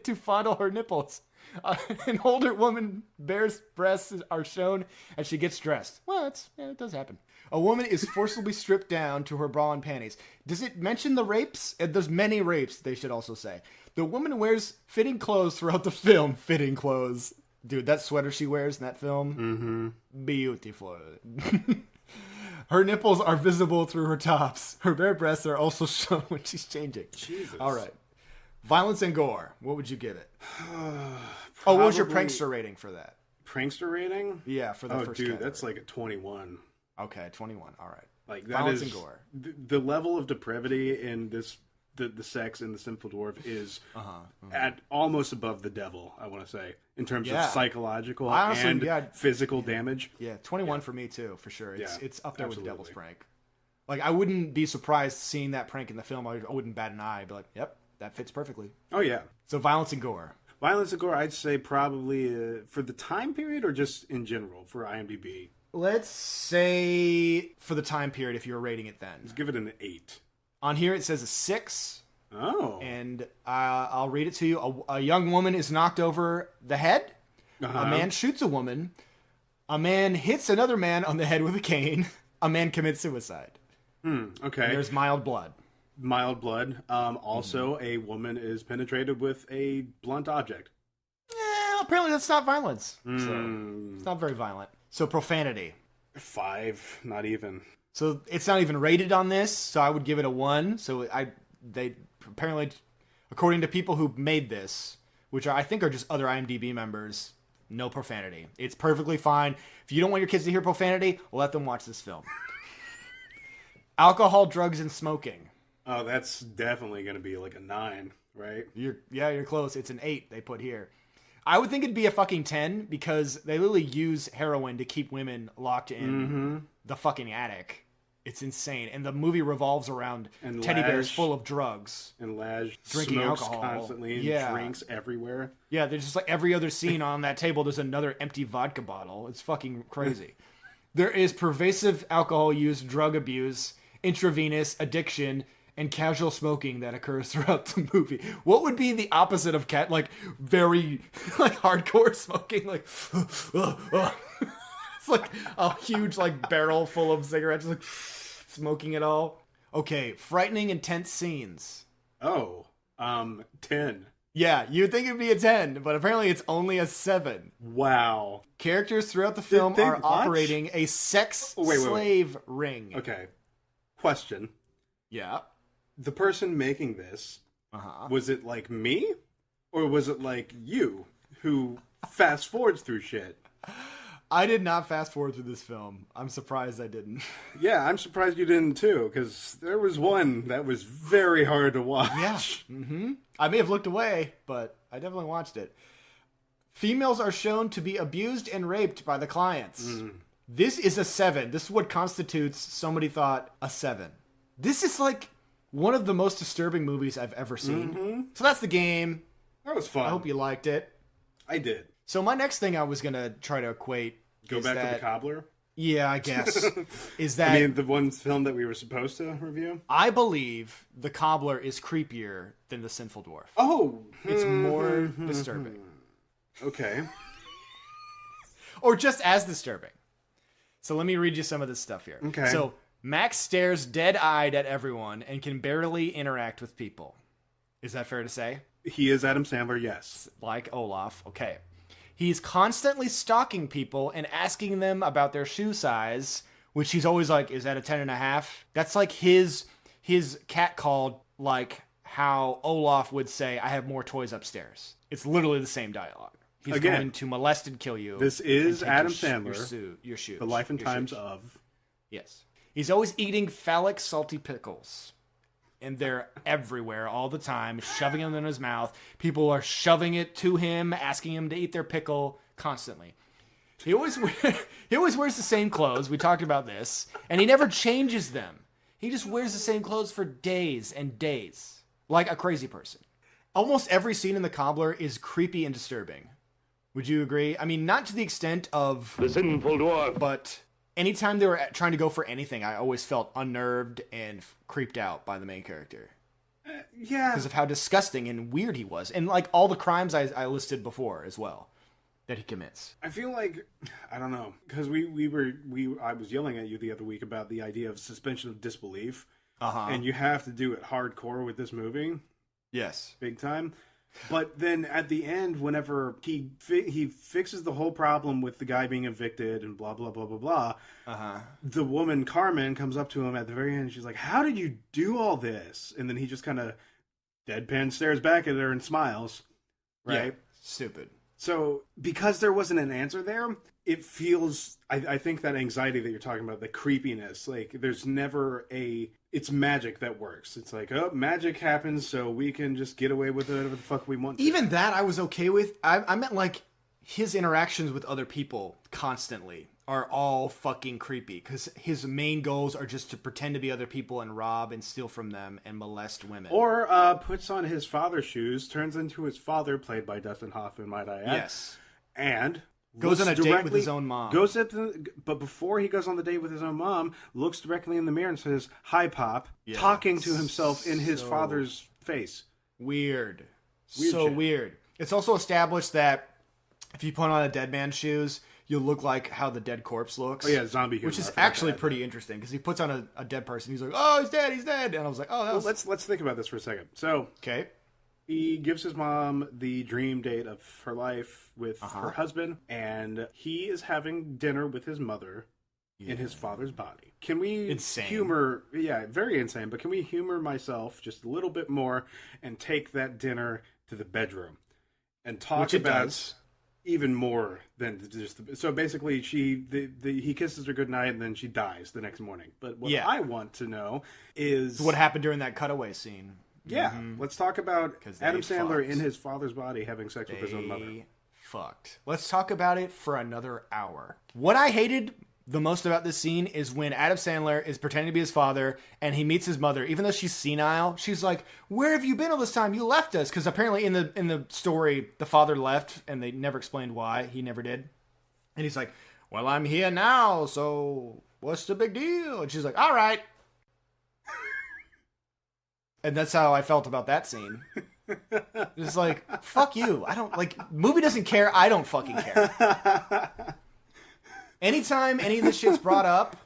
to fondle her nipples. An older woman bears breasts are shown as she gets dressed. Well, it does happen. A woman is forcibly stripped down to her bra and panties. Does it mention the rapes? There's many rapes, they should also say. The woman wears fitting clothes throughout the film. Fitting clothes. Dude, that sweater she wears in that film, beautiful. Her nipples are visible through her tops. Her bare breasts are also shown when she's changing. Jesus. All right. Violence and gore. What would you give it? What was your prankster rating for that? Prankster rating? Yeah, for the first category. That's like a 21. Okay, 21. All right. Like that Violence is and gore. The level of depravity in this the sex in the Sinful Dwarf is at almost above the devil, I want to say, in terms of psychological and physical damage. Yeah, 21 for me too, for sure. It's up there with the devil's prank. Like, I wouldn't be surprised seeing that prank in the film. I wouldn't bat an eye. I'd be like, yep, that fits perfectly. Oh, yeah. So violence and gore. Violence and gore, I'd say probably for the time period or just in general for IMDb. Let's say for the time period, if you were rating it then. Let's give it an 8. On here it says a 6. Oh. And I'll read it to you. A young woman is knocked over the head. A man shoots a woman. A man hits another man on the head with a cane. A man commits suicide. Okay. And there's mild blood. Mild blood. Also, a woman is penetrated with a blunt object. Apparently that's not violence. So it's not very violent. So profanity. 5, not even. So it's not even rated on this, so I would give it a 1. So they apparently, according to people who made this, which I think are just other IMDb members, no profanity. It's perfectly fine. If you don't want your kids to hear profanity, let them watch this film. Alcohol, drugs, and smoking. Oh, that's definitely going to be like a 9, right? You're close. It's an 8 they put here. I would think it'd be a fucking 10 because they literally use heroin to keep women locked in the fucking attic. It's insane. And the movie revolves around teddy bears full of drugs. And Laj drinking smokes alcohol constantly and drinks everywhere. Yeah, there's just like every other scene on that table, there's another empty vodka bottle. It's fucking crazy. There is pervasive alcohol use, drug abuse, intravenous addiction, and casual smoking that occurs throughout the movie. What would be the opposite of very hardcore smoking? Like, it's like a huge barrel full of cigarettes, like smoking it all. Okay, frightening, intense scenes. Oh, 10. Yeah, you'd think it'd be a 10, but apparently it's only a 7. Wow. Characters throughout the film are operating a sex slave ring. Okay. Question. Yeah. The person making this, was it like me? Or was it like you, who fast forwards through shit? I did not fast forward through this film. I'm surprised I didn't. Yeah, I'm surprised you didn't too, because there was one that was very hard to watch. Yeah. I may have looked away, but I definitely watched it. Females are shown to be abused and raped by the clients. This is a 7. This is what constitutes, somebody thought, a 7. This is like one of the most disturbing movies I've ever seen. So that's the game. That was fun. I hope you liked it. I did. So my next thing I was going to try to equate Go back to the Cobbler? Yeah, I guess. Is that... I mean, the one film that we were supposed to review? I believe the Cobbler is creepier than the Sinful Dwarf. Oh! It's more disturbing. Okay. Or just as disturbing. So let me read you some of this stuff here. Okay. So Max stares dead-eyed at everyone and can barely interact with people. Is that fair to say? He is Adam Sandler, yes. Like Olaf. Okay. He's constantly stalking people and asking them about their shoe size, which he's always like, is that a 10.5? That's like his cat called, like how Olaf would say, I have more toys upstairs. It's literally the same dialogue. He's going to molest and kill you. This is Adam Sandler. Your shoes. The life and times of. Yes. He's always eating phallic salty pickles. And they're everywhere all the time, shoving them in his mouth. People are shoving it to him, asking him to eat their pickle constantly. He always wears the same clothes. We talked about this. And he never changes them. He just wears the same clothes for days and days. Like a crazy person. Almost every scene in The Cobbler is creepy and disturbing. Would you agree? I mean, not to the extent of... The Sinful Dwarf. But anytime they were trying to go for anything, I always felt unnerved and creeped out by the main character. Yeah. Because of how disgusting and weird he was. And like all the crimes I listed before as well that he commits. I feel like, I don't know, because I was yelling at you the other week about the idea of suspension of disbelief. Uh-huh. And you have to do it hardcore with this movie. Yes. Big time. But then at the end, whenever he fixes the whole problem with the guy being evicted and blah, blah, blah, blah, blah, the woman, Carmen, comes up to him at the very end. And she's like, how did you do all this? And then he just kind of deadpan stares back at her and smiles. Right? Yeah. Stupid. So because there wasn't an answer there, it feels, I think that anxiety that you're talking about, the creepiness, like there's never it's magic that works. It's like, oh, magic happens, so we can just get away with whatever the fuck we want to. Even that I was okay with. I meant like his interactions with other people constantly are all fucking creepy because his main goals are just to pretend to be other people and rob and steal from them and molest women. Or puts on his father's shoes, turns into his father, played by Dustin Hoffman, might I add. Yes. And goes on a date with his own mom. But before he goes on the date with his own mom, looks directly in the mirror and says, "Hi, Pop," Yeah. talking to himself in his father's face. Weird so shit. Weird. It's also established that if you put on a dead man's shoes, you'll look like how the dead corpse looks. Oh yeah, zombie humor. Which is actually pretty interesting because he puts on a dead person. He's like, "Oh, he's dead," and I was like, "Oh, that was." Well, let's think about this for a second. So, okay. He gives his mom the dream date of her life with her husband, and he is having dinner with his mother in his father's body. Can we humor... Yeah, very insane, but can we humor myself just a little bit more and take that dinner to the bedroom and talk about even more than just... So basically, he kisses her goodnight, and then she dies the next morning. But what I want to know is... What happened during that cutaway scene. Yeah, let's talk about Adam Sandler in his father's body having sex with his own mother. Fucked. Let's talk about it for another hour. What I hated the most about this scene is when Adam Sandler is pretending to be his father and he meets his mother. Even though she's senile, she's like, "Where have you been all this time? You left us." Because apparently in the story, the father left and they never explained why. He never did. And he's like, "Well, I'm here now, so what's the big deal?" And she's like, "All right." And that's how I felt about that scene. Just like, fuck you. I don't, like, movie doesn't care. I don't fucking care. Anytime any of this shit's brought up,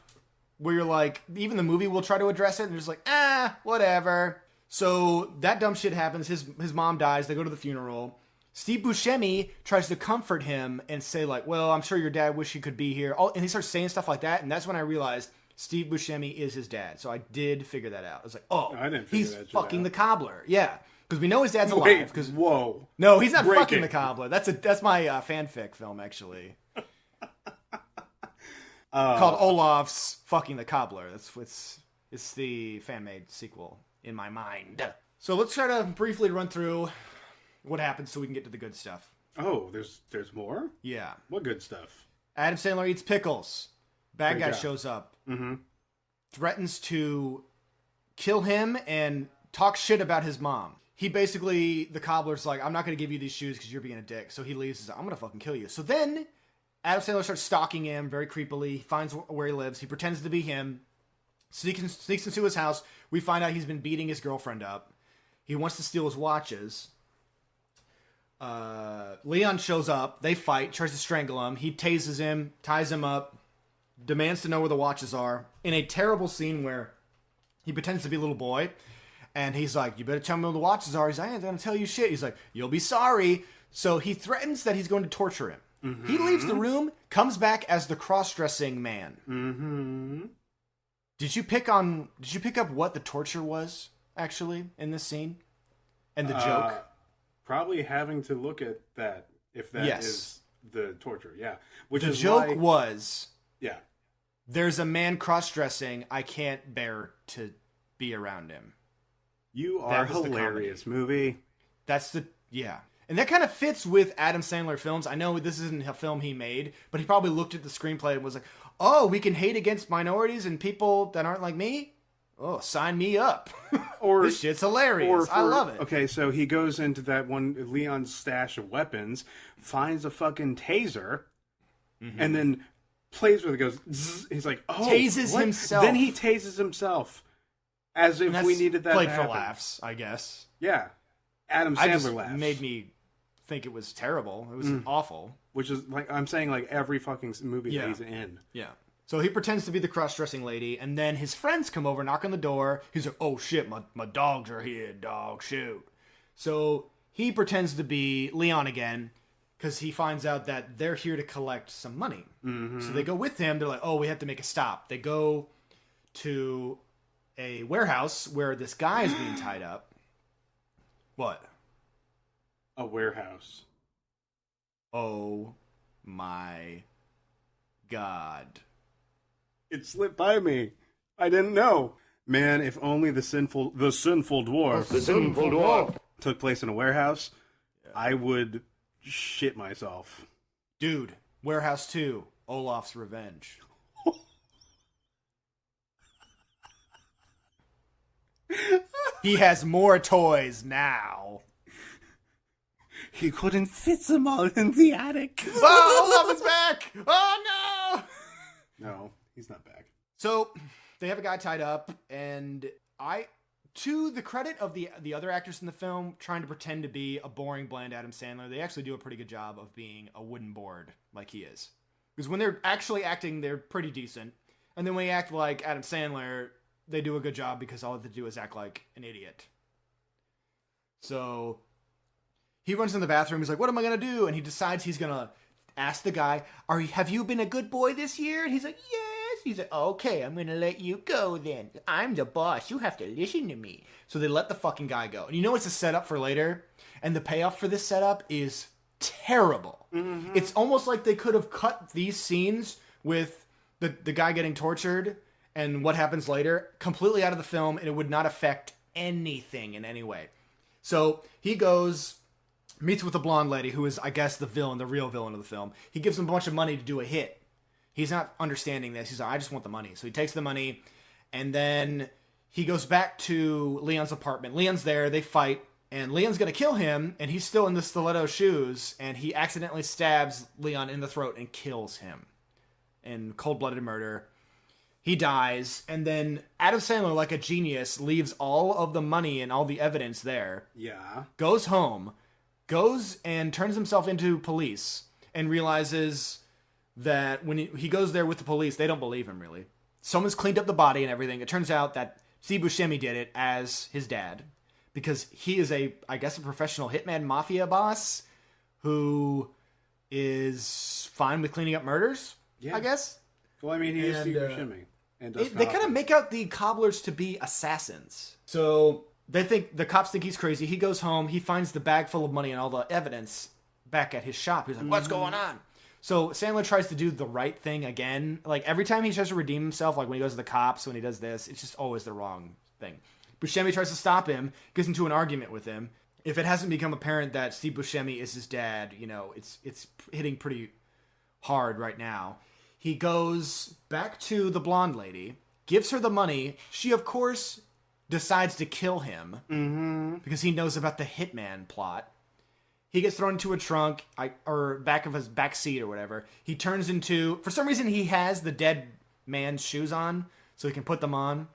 where you're like, even the movie will try to address it, and you're just like, whatever. So that dumb shit happens. His mom dies. They go to the funeral. Steve Buscemi tries to comfort him and say, like, well, I'm sure your dad wish he could be here. And he starts saying stuff like that, and that's when I realized Steve Buscemi is his dad. So I did figure that out. I was like, oh, he's fucking the Cobbler. Yeah. Because we know his dad's alive. Whoa. No, he's not fucking the Cobbler. That's my fanfic film, actually. Called Olaf's Fucking the Cobbler. It's the fan-made sequel in my mind. So let's try to briefly run through what happens so we can get to the good stuff. Oh, there's more? Yeah. What good stuff? Adam Sandler eats pickles. Bad guy shows up. Mm-hmm. Threatens to kill him and talk shit about his mom. He basically, the Cobbler's like, "I'm not going to give you these shoes because you're being a dick." So he leaves. He's like, "I'm going to fucking kill you." So then Adam Sandler starts stalking him very creepily. He finds where he lives. He pretends to be him. Sneaks into his house. We find out he's been beating his girlfriend up. He wants to steal his watches. Leon shows up. They fight. Tries to strangle him. He tases him. Ties him up. Demands to know where the watches are. In a terrible scene where he pretends to be a little boy. And he's like, you better tell me where the watches are. He's like, I ain't gonna tell you shit. He's like, you'll be sorry. So he threatens that he's going to torture him. Mm-hmm. He leaves the room, comes back as the cross-dressing man. Mm-hmm. Did you pick up what the torture was, actually, in this scene? And the joke? Probably having to look at that, if that is the torture, yeah. Which the is joke was... Yeah. There's a man cross-dressing, I can't bear to be around him. You are hilarious, movie. That's the... Yeah. And that kind of fits with Adam Sandler films. I know this isn't a film he made, but he probably looked at the screenplay and was like, oh, we can hate against minorities and people that aren't like me? Oh, sign me up. Or this shit's hilarious. I love it. Okay, so he goes into that one, Leon's stash of weapons, finds a fucking taser, and then plays with it, goes, zzz, he's like, oh. Tases himself. Then he tases himself. As if we needed that played to for happen. Laughs, I guess. Yeah. Adam Sandler laughs. Made me think it was terrible. It was awful. Which is, like, I'm saying, like, every fucking movie that he's in. Yeah. So he pretends to be the cross-dressing lady, and then his friends come over, knock on the door. He's like, oh shit, my dogs are here, dog, shoot. So he pretends to be Leon again, because he finds out that they're here to collect some money. Mm-hmm. So they go with him. They're like, oh, we have to make a stop. They go to a warehouse where this guy is being tied up. What? A warehouse. Oh my God. It slipped by me. I didn't know. Man, if only the sinful dwarf took place in a warehouse, I would shit myself. Dude, Warehouse 2, Olaf's Revenge. He has more toys now. He couldn't fit them all in the attic. Oh, Olaf is back! Oh, no! No, he's not back. So, they have a guy tied up, and to the credit of the other actors in the film, trying to pretend to be a boring, bland Adam Sandler, they actually do a pretty good job of being a wooden board, like he is. Because when they're actually acting, they're pretty decent. And then when they act like Adam Sandler, they do a good job because all they have to do is act like an idiot. So he runs in the bathroom. He's like, what am I going to do? And he decides he's going to ask the guy, have you been a good boy this year? And he's like, yes. He's like, okay, I'm going to let you go then. I'm the boss. You have to listen to me. So they let the fucking guy go. And you know it's a setup for later? And the payoff for this setup is terrible. Mm-hmm. It's almost like they could have cut these scenes with the guy getting tortured and what happens later completely out of the film, and it would not affect anything in any way. So he goes, meets with the blonde lady, who is, I guess, the real villain of the film. He gives him a bunch of money to do a hit. He's not understanding this. He's like, I just want the money. So he takes the money, and then he goes back to Leon's apartment. Leon's there. They fight, and Leon's going to kill him, and he's still in the stiletto shoes, and he accidentally stabs Leon in the throat and kills him in cold-blooded murder. He dies, and then Adam Sandler, like a genius, leaves all of the money and all the evidence there. Yeah. Goes home, goes and turns himself into police, and realizes that when he goes there with the police, they don't believe him, really. Someone's cleaned up the body and everything. It turns out that Steve Buscemi did it as his dad, because he is a professional hitman mafia boss who is fine with cleaning up murders, I guess. Well, I mean, he is Steve Buscemi. And they kind of make out the Cobblers to be assassins. So the cops think he's crazy. He goes home. He finds the bag full of money and all the evidence back at his shop. He's like, what's going on? So Sandler tries to do the right thing again. Like, every time he tries to redeem himself, like when he goes to the cops, when he does this, it's just always the wrong thing. Buscemi tries to stop him, gets into an argument with him. If it hasn't become apparent that Steve Buscemi is his dad, it's hitting pretty hard right now. He goes back to the blonde lady, gives her the money. She, of course, decides to kill him because he knows about the hitman plot. He gets thrown into a trunk, or back of his back seat or whatever. He turns into, for some reason, he has the dead man's shoes on, so he can put them on.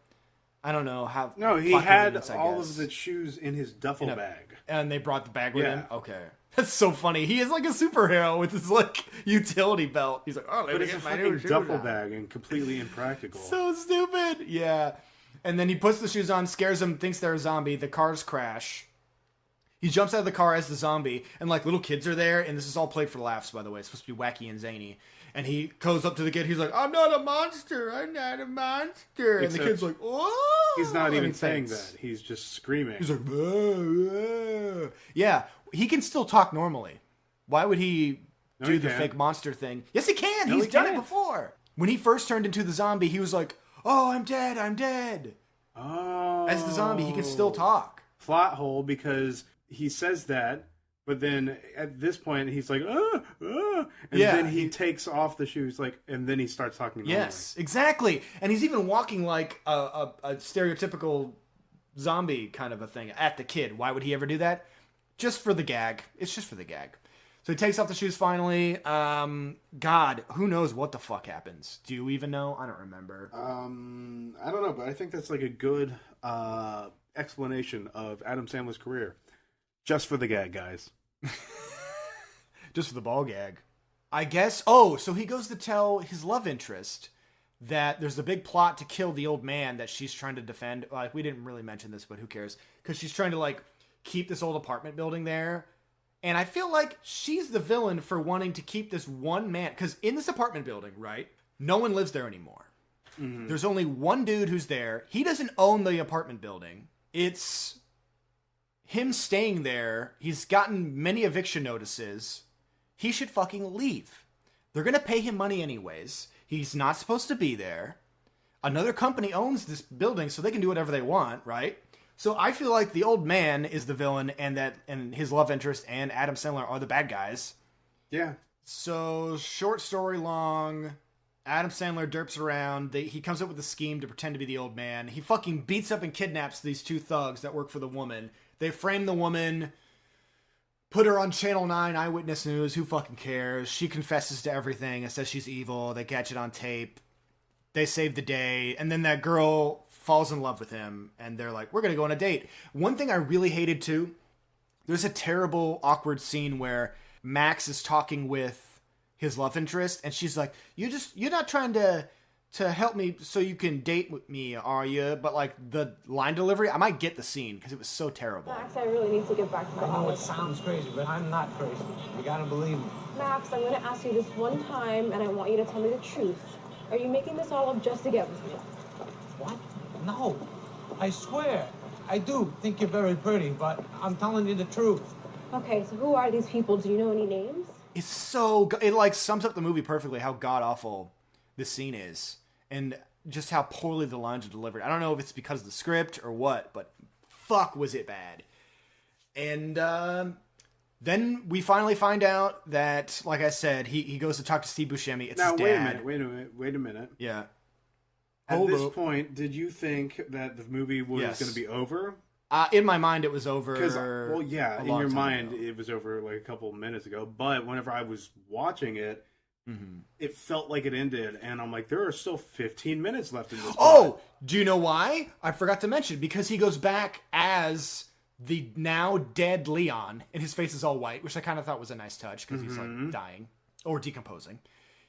I don't know how. No, he had all of the shoes in his duffel bag. And they brought the bag with him? Okay. That's so funny. He is like a superhero with his like utility belt. He's like, oh, let me get my new shoes duffel on. bag and completely impractical. So stupid. Yeah. And then he puts the shoes on, scares him, thinks they're a zombie. The cars crash. He jumps out of the car as the zombie, and like little kids are there, and this is all played for laughs, by the way. It's supposed to be wacky and zany. And he goes up to the kid. He's like, I'm not a monster. I'm not a monster. And the kid's like, oh. He's not even saying that. He's just screaming. He's like, "Bah, bah." Yeah, he can still talk normally. Why would he do the fake monster thing? Yes, he can. He's done it before. When he first turned into the zombie, he was like, oh, I'm dead. I'm dead. Oh. As the zombie, he can still talk. Plot hole, because he says that, but then at this point he's like, and then he takes off the shoes, like, and then he starts talking normally. Yes, exactly. And he's even walking like a stereotypical zombie kind of a thing at the kid. Why would he ever do that? Just for the gag. It's just for the gag. So he takes off the shoes finally. God, who knows what the fuck happens? Do you even know? I don't remember. I don't know, but I think that's like a good explanation of Adam Sandler's career. Just for the gag, guys. Just for the ball gag. I guess. Oh, so he goes to tell his love interest that there's a big plot to kill the old man that she's trying to defend. Like, we didn't really mention this, but who cares? Because she's trying to, like, keep this old apartment building there. And I feel like she's the villain for wanting to keep this one man. Because in this apartment building, right, no one lives there anymore. Mm-hmm. There's only one dude who's there. He doesn't own the apartment building. It's him staying there. He's gotten many eviction notices. He should fucking leave. They're going to pay him money anyways. He's not supposed to be there. Another company owns this building, so they can do whatever they want, right? So I feel like the old man is the villain, and his love interest and Adam Sandler are the bad guys. Yeah. So short story long, Adam Sandler derps around. He comes up with a scheme to pretend to be the old man. He fucking beats up and kidnaps these two thugs that work for the woman. They frame the woman, put her on Channel 9 Eyewitness News. Who fucking cares? She confesses to everything and says she's evil. They catch it on tape. They save the day. And then that girl falls in love with him. And they're like, we're going to go on a date. One thing I really hated too, there's a terrible, awkward scene where Max is talking with his love interest. And she's like, you're not trying to help me so you can date with me, are you? But like the line delivery, I might get the scene because it was so terrible. Max, I really need to get back to the I know it house. sounds crazy, but I'm not crazy. You gotta believe me. Max, I'm going to ask you this one time, and I want you to tell me the truth. Are you making this all up just to get with me? What? No. I swear. I do think you're very pretty, but I'm telling you the truth. Okay, so who are these people? Do you know any names? It like sums up the movie perfectly how god-awful this scene is. And just how poorly the lines are delivered. I don't know if it's because of the script or what, but fuck was it bad. And then we finally find out that, like I said, he goes to talk to Steve Buscemi. It's his dad. Wait a minute. Yeah. At this point, did you think that the movie was going to be over? In my mind, it was over. In your mind, it was over like a couple of minutes ago. But whenever I was watching it, it felt like it ended, and I'm like, there are still 15 minutes left in this. Oh, do you know why? I forgot to mention, because he goes back as the now dead Leon, and his face is all white, which I kind of thought was a nice touch, because he's like dying or decomposing.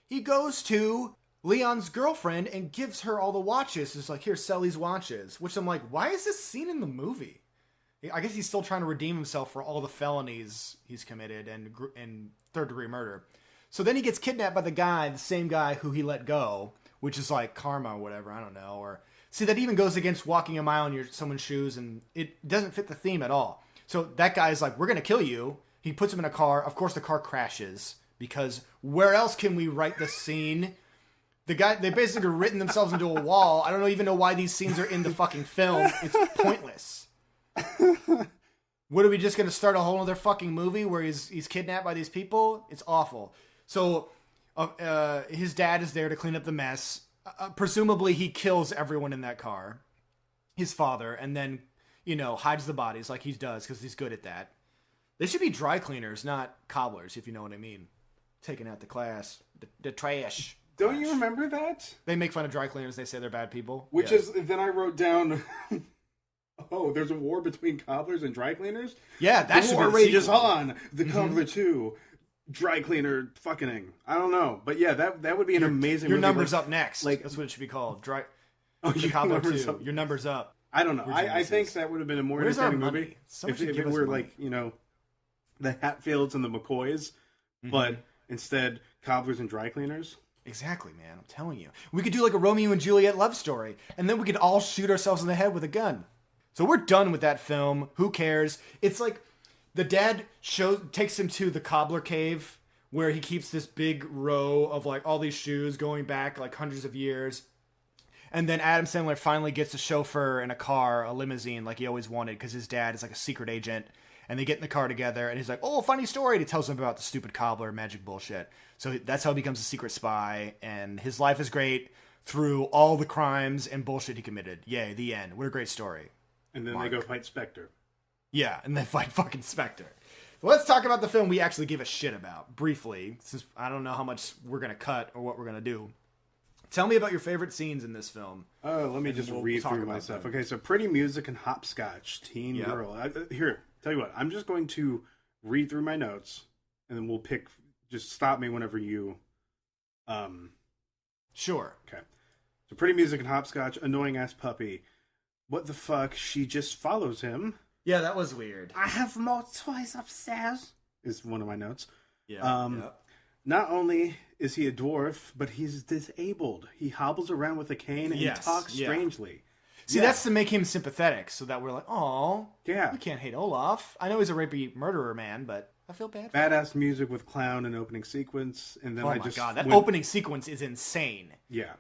He goes to Leon's girlfriend and gives her all the watches. It's like, here, sell these watches. Which I'm like, why is this scene in the movie? I guess he's still trying to redeem himself for all the felonies he's committed and third-degree murder. So then he gets kidnapped by the same guy who he let go, which is like karma or whatever, I don't know. Or see, that even goes against walking a mile in someone's shoes, and it doesn't fit the theme at all. So that guy's like, we're going to kill you. He puts him in a car. Of course, the car crashes, because where else can we write the scene? They basically written themselves into a wall. I don't even know why these scenes are in the fucking film. It's pointless. What, are we just going to start a whole other fucking movie where he's kidnapped by these people? It's awful. So his dad is there to clean up the mess. Presumably he kills everyone in that car. His father. And then, hides the bodies like he does because he's good at that. They should be dry cleaners, not cobblers, if you know what I mean. Taking out the class, the trash. Don't you remember that? They make fun of dry cleaners. They say they're bad people. Which Yes. is, then I wrote down, oh, there's a war between cobblers and dry cleaners? Yeah, that The should war be the rages sequel. on. The Cobbler 2. Dry cleaner fucking. I don't know. But yeah, that would be an amazing Your movie. number's Like- up next. like- That's what it should be called. The Your Cobbler number's 2. up. Your number's up. I don't know. We're I geniuses. think that would have been a more Where's our entertaining money? movie Someone if should it give us were money. like, you know, the Hatfields and the McCoys, but instead cobblers and dry cleaners. Exactly, man. I'm telling you. We could do like a Romeo and Juliet love story, and then we could all shoot ourselves in the head with a gun. So we're done with that film. Who cares? It's like the dad takes him to the cobbler cave where he keeps this big row of like all these shoes going back like hundreds of years. And then Adam Sandler finally gets a chauffeur in a car, a limousine, like he always wanted, because his dad is like a secret agent. And they get in the car together, and he's like, "Oh, funny story." And he tells him about the stupid cobbler magic bullshit. So that's how he becomes a secret spy, and his life is great through all the crimes and bullshit he committed. Yay, the end. What a great story. And then they go fight Spectre. Yeah, and then fight fucking Spectre. Let's talk about the film we actually give a shit about, briefly, since I don't know how much we're going to cut or what we're going to do. Tell me about your favorite scenes in this film. Oh, let me just we'll read talk through about my stuff. them. Okay, so Pretty Music and Hopscotch, Teen Yep. Girl. Here, tell you what, I'm just going to read through my notes, and then we'll pick, just stop me whenever you, Sure. okay. So Pretty Music and Hopscotch, Annoying Ass Puppy. What the fuck, she just follows him, Yeah, that was weird. I have more toys upstairs. is one of my notes. Yeah. Not only is he a dwarf, but he's disabled. He hobbles around with a cane and Yes, talks yeah. strangely. See, Yeah. that's to make him sympathetic, so that we're like, "Oh, Yeah. we can't hate Olaf. I know he's a rapey murderer man, but I feel bad for him." Badass music with clown and opening sequence, and then Oh I my just god, that went- opening sequence is insane. Yeah.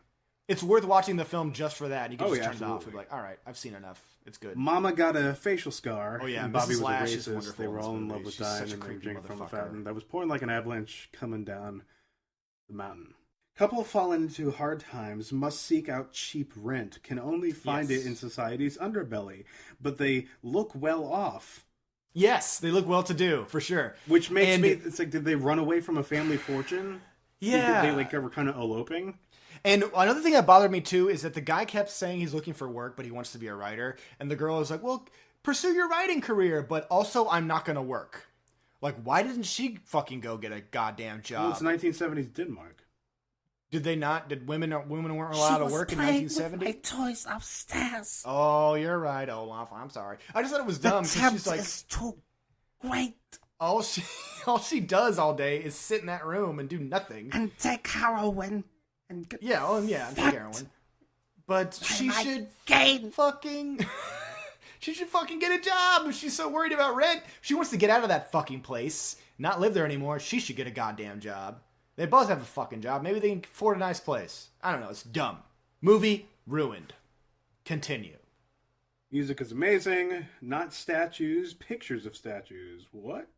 It's worth watching the film just for that. You can Oh, just yeah, turn it off and absolutely. be like, "All right, I've seen enough. It's good." Mama got a facial scar. Oh, yeah, and Bobby Mrs. was a Lash is racist. wonderful They were in this all in movie. love with She's dying such a and they were creepy drinking from a motherfucker. fountain that was pouring like an avalanche coming down the mountain. Couple fallen into hard times must seek out cheap rent, can only find Yes. it in society's underbelly, but they look well off. Yes, they look well-to-do for sure. Which makes And- me, it's like, did they run away from a family fortune? Yeah. They like were kind of eloping? And another thing that bothered me too is that the guy kept saying he's looking for work, but he wants to be a writer. And the girl is like, "Well, pursue your writing career, but also I'm not going to work." Like, why didn't she fucking go get a goddamn job? Well, it's 1970s Denmark. Did they not? Did women weren't allowed to work in 1970? With my toys upstairs. Oh, you're right, Olaf. I'm sorry. I just thought it was dumb the because temp she's like, is too great. all she does all day is sit in that room and do nothing. And take heroin. And get Yeah, oh yeah, and take fucked heroin. But she by should gain. fucking she should fucking get a job if she's so worried about rent. If she wants to get out of that fucking place, not live there anymore, she should get a goddamn job. They both have a fucking job. Maybe they can afford a nice place. I don't know. It's dumb. Movie ruined. Continue. Music is amazing. Not statues, pictures of statues. What?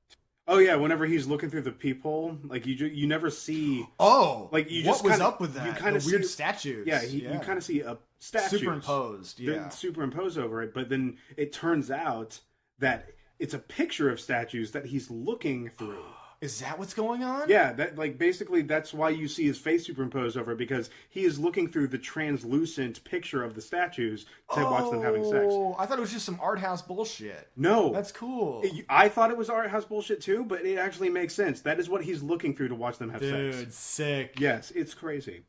Oh yeah, whenever he's looking through the peephole, like you never see. Oh, Like you what just was kinda, up with that? You kind of the weird see, statues. Yeah, you kind of see a statue superimposed. Yeah. superimposed over it. But then it turns out that it's a picture of statues that he's looking through. Is that what's going on? Yeah, that like basically that's why you see his face superimposed over it, because he is looking through the translucent picture of the statues to watch them having sex. Oh, I thought it was just some art house bullshit. No, That's cool. I thought it was art house bullshit too, but it actually makes sense. That is what he's looking through to watch them have sex. Dude, sick. Yes, it's crazy.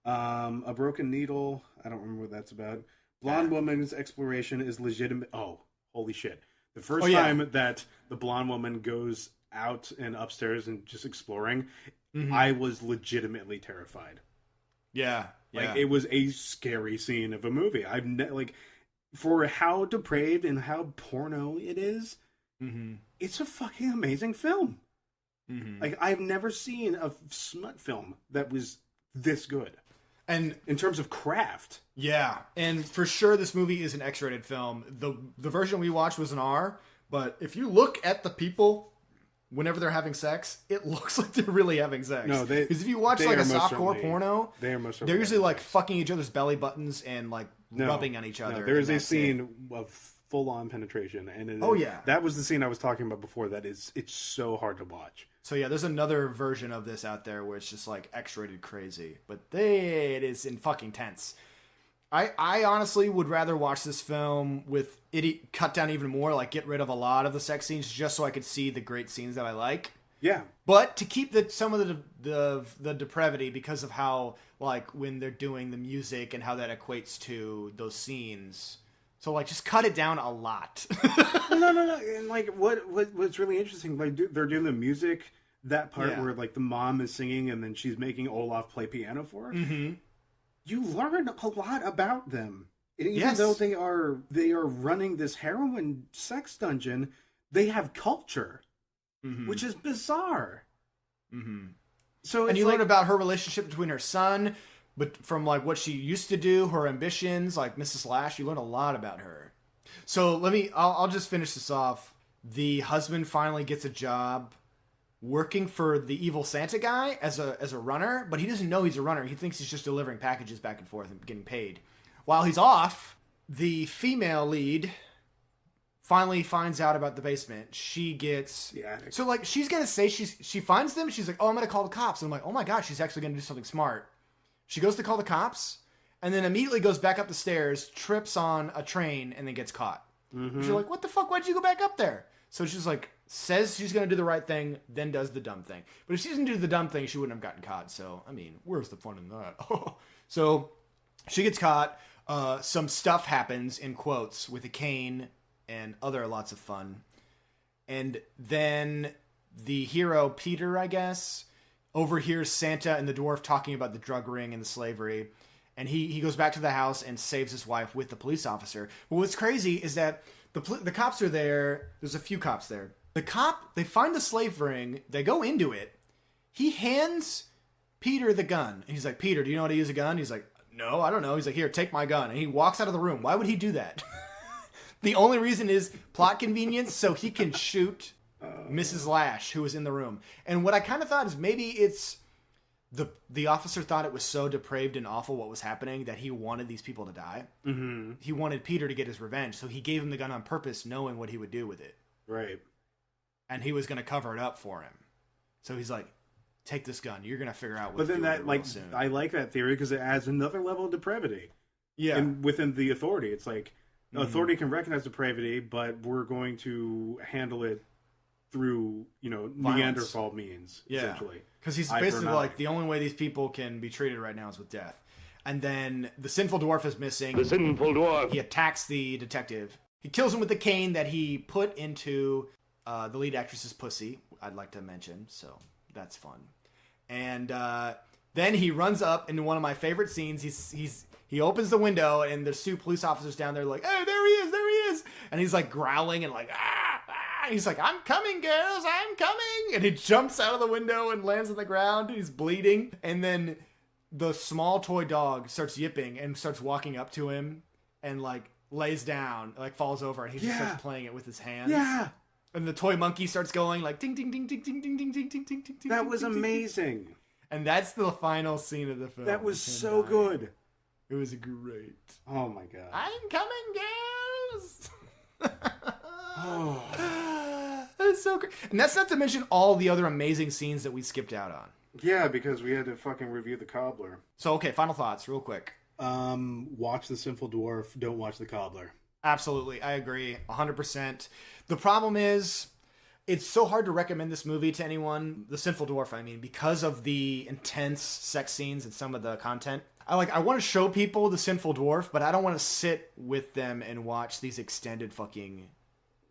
A broken needle. I don't remember what that's about. Blonde woman's exploration is legitimate. Oh, holy shit! The first yeah. time that the blonde woman goes out and upstairs and just exploring, I was legitimately terrified. Yeah. Like it was a scary scene of a movie. Like for how depraved and how porno it is. It's a fucking amazing film. Like I've never seen a smut film that was this good. And In terms of craft. yeah, and for sure this movie is an X-rated film. The version we watched was an R, but if you look at the people whenever they're having sex, it looks like they're really having sex. No, because if you watch they like are a most softcore certainly- porno, they are most they're certainly usually having like sex. fucking each other's belly buttons and like rubbing on each other. No, there is and a that's it. scene of full-on penetration. And Oh, yeah. that was the scene I was talking about before. It's so hard to watch. So yeah, there's another version of this out there where it's just like X-rated crazy, but it is in fucking tense. I honestly would rather watch this film with it cut down even more, like get rid of a lot of the sex scenes just so I could see the great scenes that I like. Yeah. But to keep some of the depravity because of how, like, when they're doing the music and how that equates to those scenes. So, like, just cut it down a lot. No. And, like, what's really interesting, like, they're doing the music, that part where, like, the mom is singing and then she's making Olaf play piano for her. Mm-hmm. You learn a lot about them. And even though they are running this heroin sex dungeon, they have culture. Mm-hmm. Which is bizarre. Mm-hmm. So and you learn about her relationship between her son, but from like what she used to do, her ambitions, like Mrs. Lash, you learn a lot about her. So I'll just finish this off. The husband finally gets a job working for the evil Santa guy as a runner, but he doesn't know he's a runner. He thinks he's just delivering packages back and forth and getting paid. While he's off, the female lead finally finds out about the basement. She gets... So, like, she's going to say she finds them. She's like, oh, I'm going to call the cops. And I'm like, oh, my gosh, she's actually going to do something smart. She goes to call the cops and then immediately goes back up the stairs, trips on a train, and then gets caught. Mm-hmm. She's like, what the fuck? Why'd you go back up there? So she's like, says she's going to do the right thing, then does the dumb thing. But if she doesn't do the dumb thing, she wouldn't have gotten caught. So, I mean, where's the fun in that? So she gets caught. Some stuff happens, in quotes, with a cane and other lots of fun. And then the hero, Peter, I guess, overhears Santa and the dwarf talking about the drug ring and the slavery. And he goes back to the house and saves his wife with the police officer. But what's crazy is that the cops are there. There's a few cops there. They find the slave ring. They go into it. He hands Peter the gun. And he's like, Peter, do you know how to use a gun? He's like, no, I don't know. He's like, here, take my gun. And he walks out of the room. Why would he do that? The only reason is plot convenience, so he can shoot Mrs. Lash, who was in the room. And what I kind of thought is maybe it's the officer thought it was so depraved and awful what was happening that he wanted these people to die. Mm-hmm. He wanted Peter to get his revenge, so he gave him the gun on purpose, knowing what he would do with it. Right. And he was going to cover it up for him. So he's like, take this gun. You're going to figure out what to do. But then that, soon. I like that theory because it adds another level of depravity. Yeah. And within the authority, it's like, authority can recognize depravity, but we're going to handle it through, violence. Neanderthal means, essentially. Because he's basically like, the only way these people can be treated right now is with death. And then the sinful dwarf is missing. The sinful dwarf. He attacks the detective. He kills him with the cane that he put into the lead actress's pussy, I'd like to mention, so that's fun. And then he runs up into one of my favorite scenes. He opens the window, and there's two police officers down there like, hey, there he is. And he's like growling and like, ah. He's like, I'm coming, girls, I'm coming. And he jumps out of the window and lands on the ground. He's bleeding. And then the small toy dog starts yipping and starts walking up to him and like lays down, like falls over, and he just starts playing it with his hands. Yeah. And the toy monkey starts going like ding ding ding ding ding ding ding ding ding ding ding. That was amazing. And that's the final scene of the film. That was so good. It was great. Oh my god. I'm coming, girls. That's so great. And that's not to mention all the other amazing scenes that we skipped out on. Yeah, because we had to fucking review the Cobbler. So, okay, final thoughts, real quick. Watch the Sinful Dwarf. Don't watch the Cobbler. Absolutely, I agree, 100%. The problem is, it's so hard to recommend this movie to anyone, The Sinful Dwarf, I mean, because of the intense sex scenes and some of the content. I want to show people The Sinful Dwarf, but I don't want to sit with them and watch these extended fucking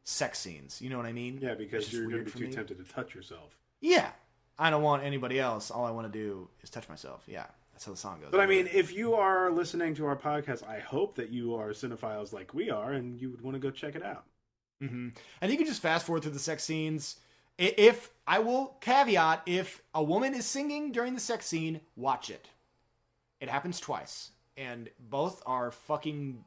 sex scenes. You know what I mean? Yeah, because you're going to be too tempted to touch yourself. Yeah. I don't want anybody else. All I want to do is touch myself. Yeah. That's how the song goes. But I mean, if you are listening to our podcast, I hope that you are cinephiles like we are, and you would want to go check it out. Mm-hmm. And you can just fast forward through the sex scenes. If I will caveat, if a woman is singing during the sex scene, watch it. It happens twice, and both are fucking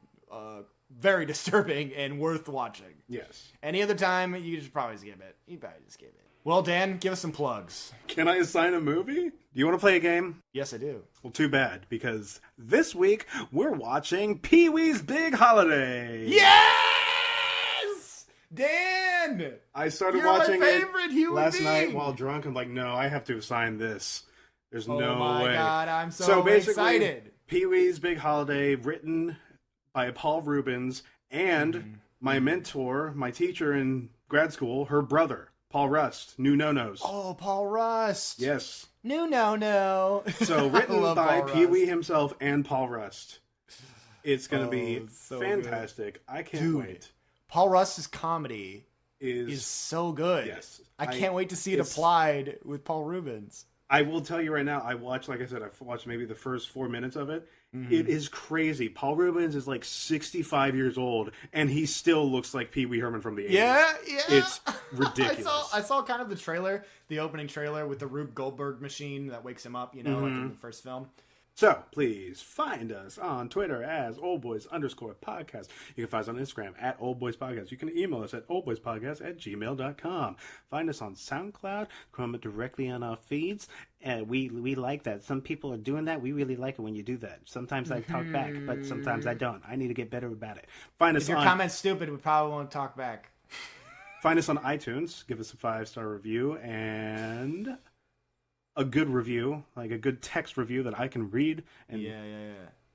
very disturbing and worth watching. Yes. Any other time, you just probably skip it. You probably just skip it. Well, Dan, give us some plugs. Can I assign a movie? Do you want to play a game? Yes, I do. Well, too bad, because this week we're watching Pee-wee's Big Holiday. Yeah! Dan! I started You're watching my it favorite human last being. night while drunk. I'm like, no, I have to sign this. There's no way. Oh my god, I'm so basically, excited. Pee-wee's Big Holiday, written by Paul Rubens, and my mentor, my teacher in grad school, her brother, Paul Rust, New No-Nos. Oh, Paul Rust. Yes. New No. So written love by Paul Pee-wee Rust. himself and Paul Rust. It's going to be so fantastic. I can't Dude. wait. Paul Rust's comedy Is is so good. Yes. I can't wait to see it it's- applied with Paul Rubens. I will tell you right now, I watched, like I said, I've watched maybe the first 4 minutes of it. Mm-hmm. It is crazy. Paul Rubens is like 65 years old, and he still looks like Pee Wee Herman from the 80s. Yeah. It's ridiculous. I saw kind of the trailer, the opening trailer with the Rube Goldberg machine that wakes him up, like in the first film. So, please find us on Twitter as oldboys_podcast. You can find us on Instagram at oldboyspodcast. You can email us at oldboyspodcast@gmail.com. Find us on SoundCloud. Comment directly on our feeds. We like that. Some people are doing that. We really like it when you do that. Sometimes I talk back, but sometimes I don't. I need to get better about it. Find us If your on comment's stupid, we probably won't talk back. Find us on iTunes. Give us a 5-star review and a good review, like a good text review that I can read and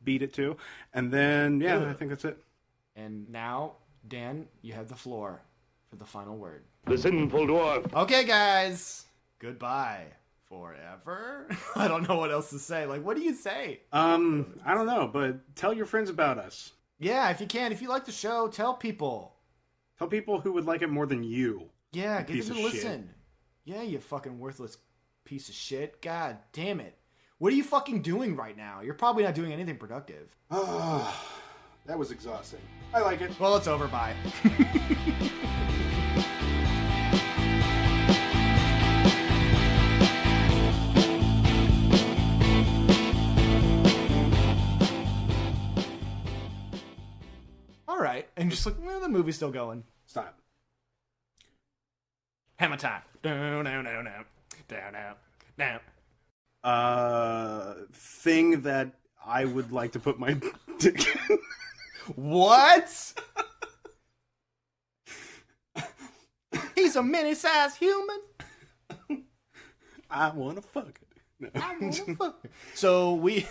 beat it to. And then, I think that's it. And now, Dan, you have the floor for the final word. The sinful dwarf. Okay, guys. Goodbye. Forever? I don't know what else to say. Like, what do you say? I don't know, but tell your friends about us. Yeah, if you can. If you like the show, tell people. Tell people who would like it more than you. Yeah, get piece them to of shit. listen. Yeah, you fucking worthless piece of shit. God damn it. What are you fucking doing right now? You're probably not doing anything productive. That was exhausting. I like it. Well, it's over. Bye. All right. And just like, well, the movie's still going. Stop. Hammer time. Down, down, down, down. Down, down, down. Thing that I would like to put my dick in. What? He's a mini-sized human. I want to fuck it. No. I wanna fuck. So we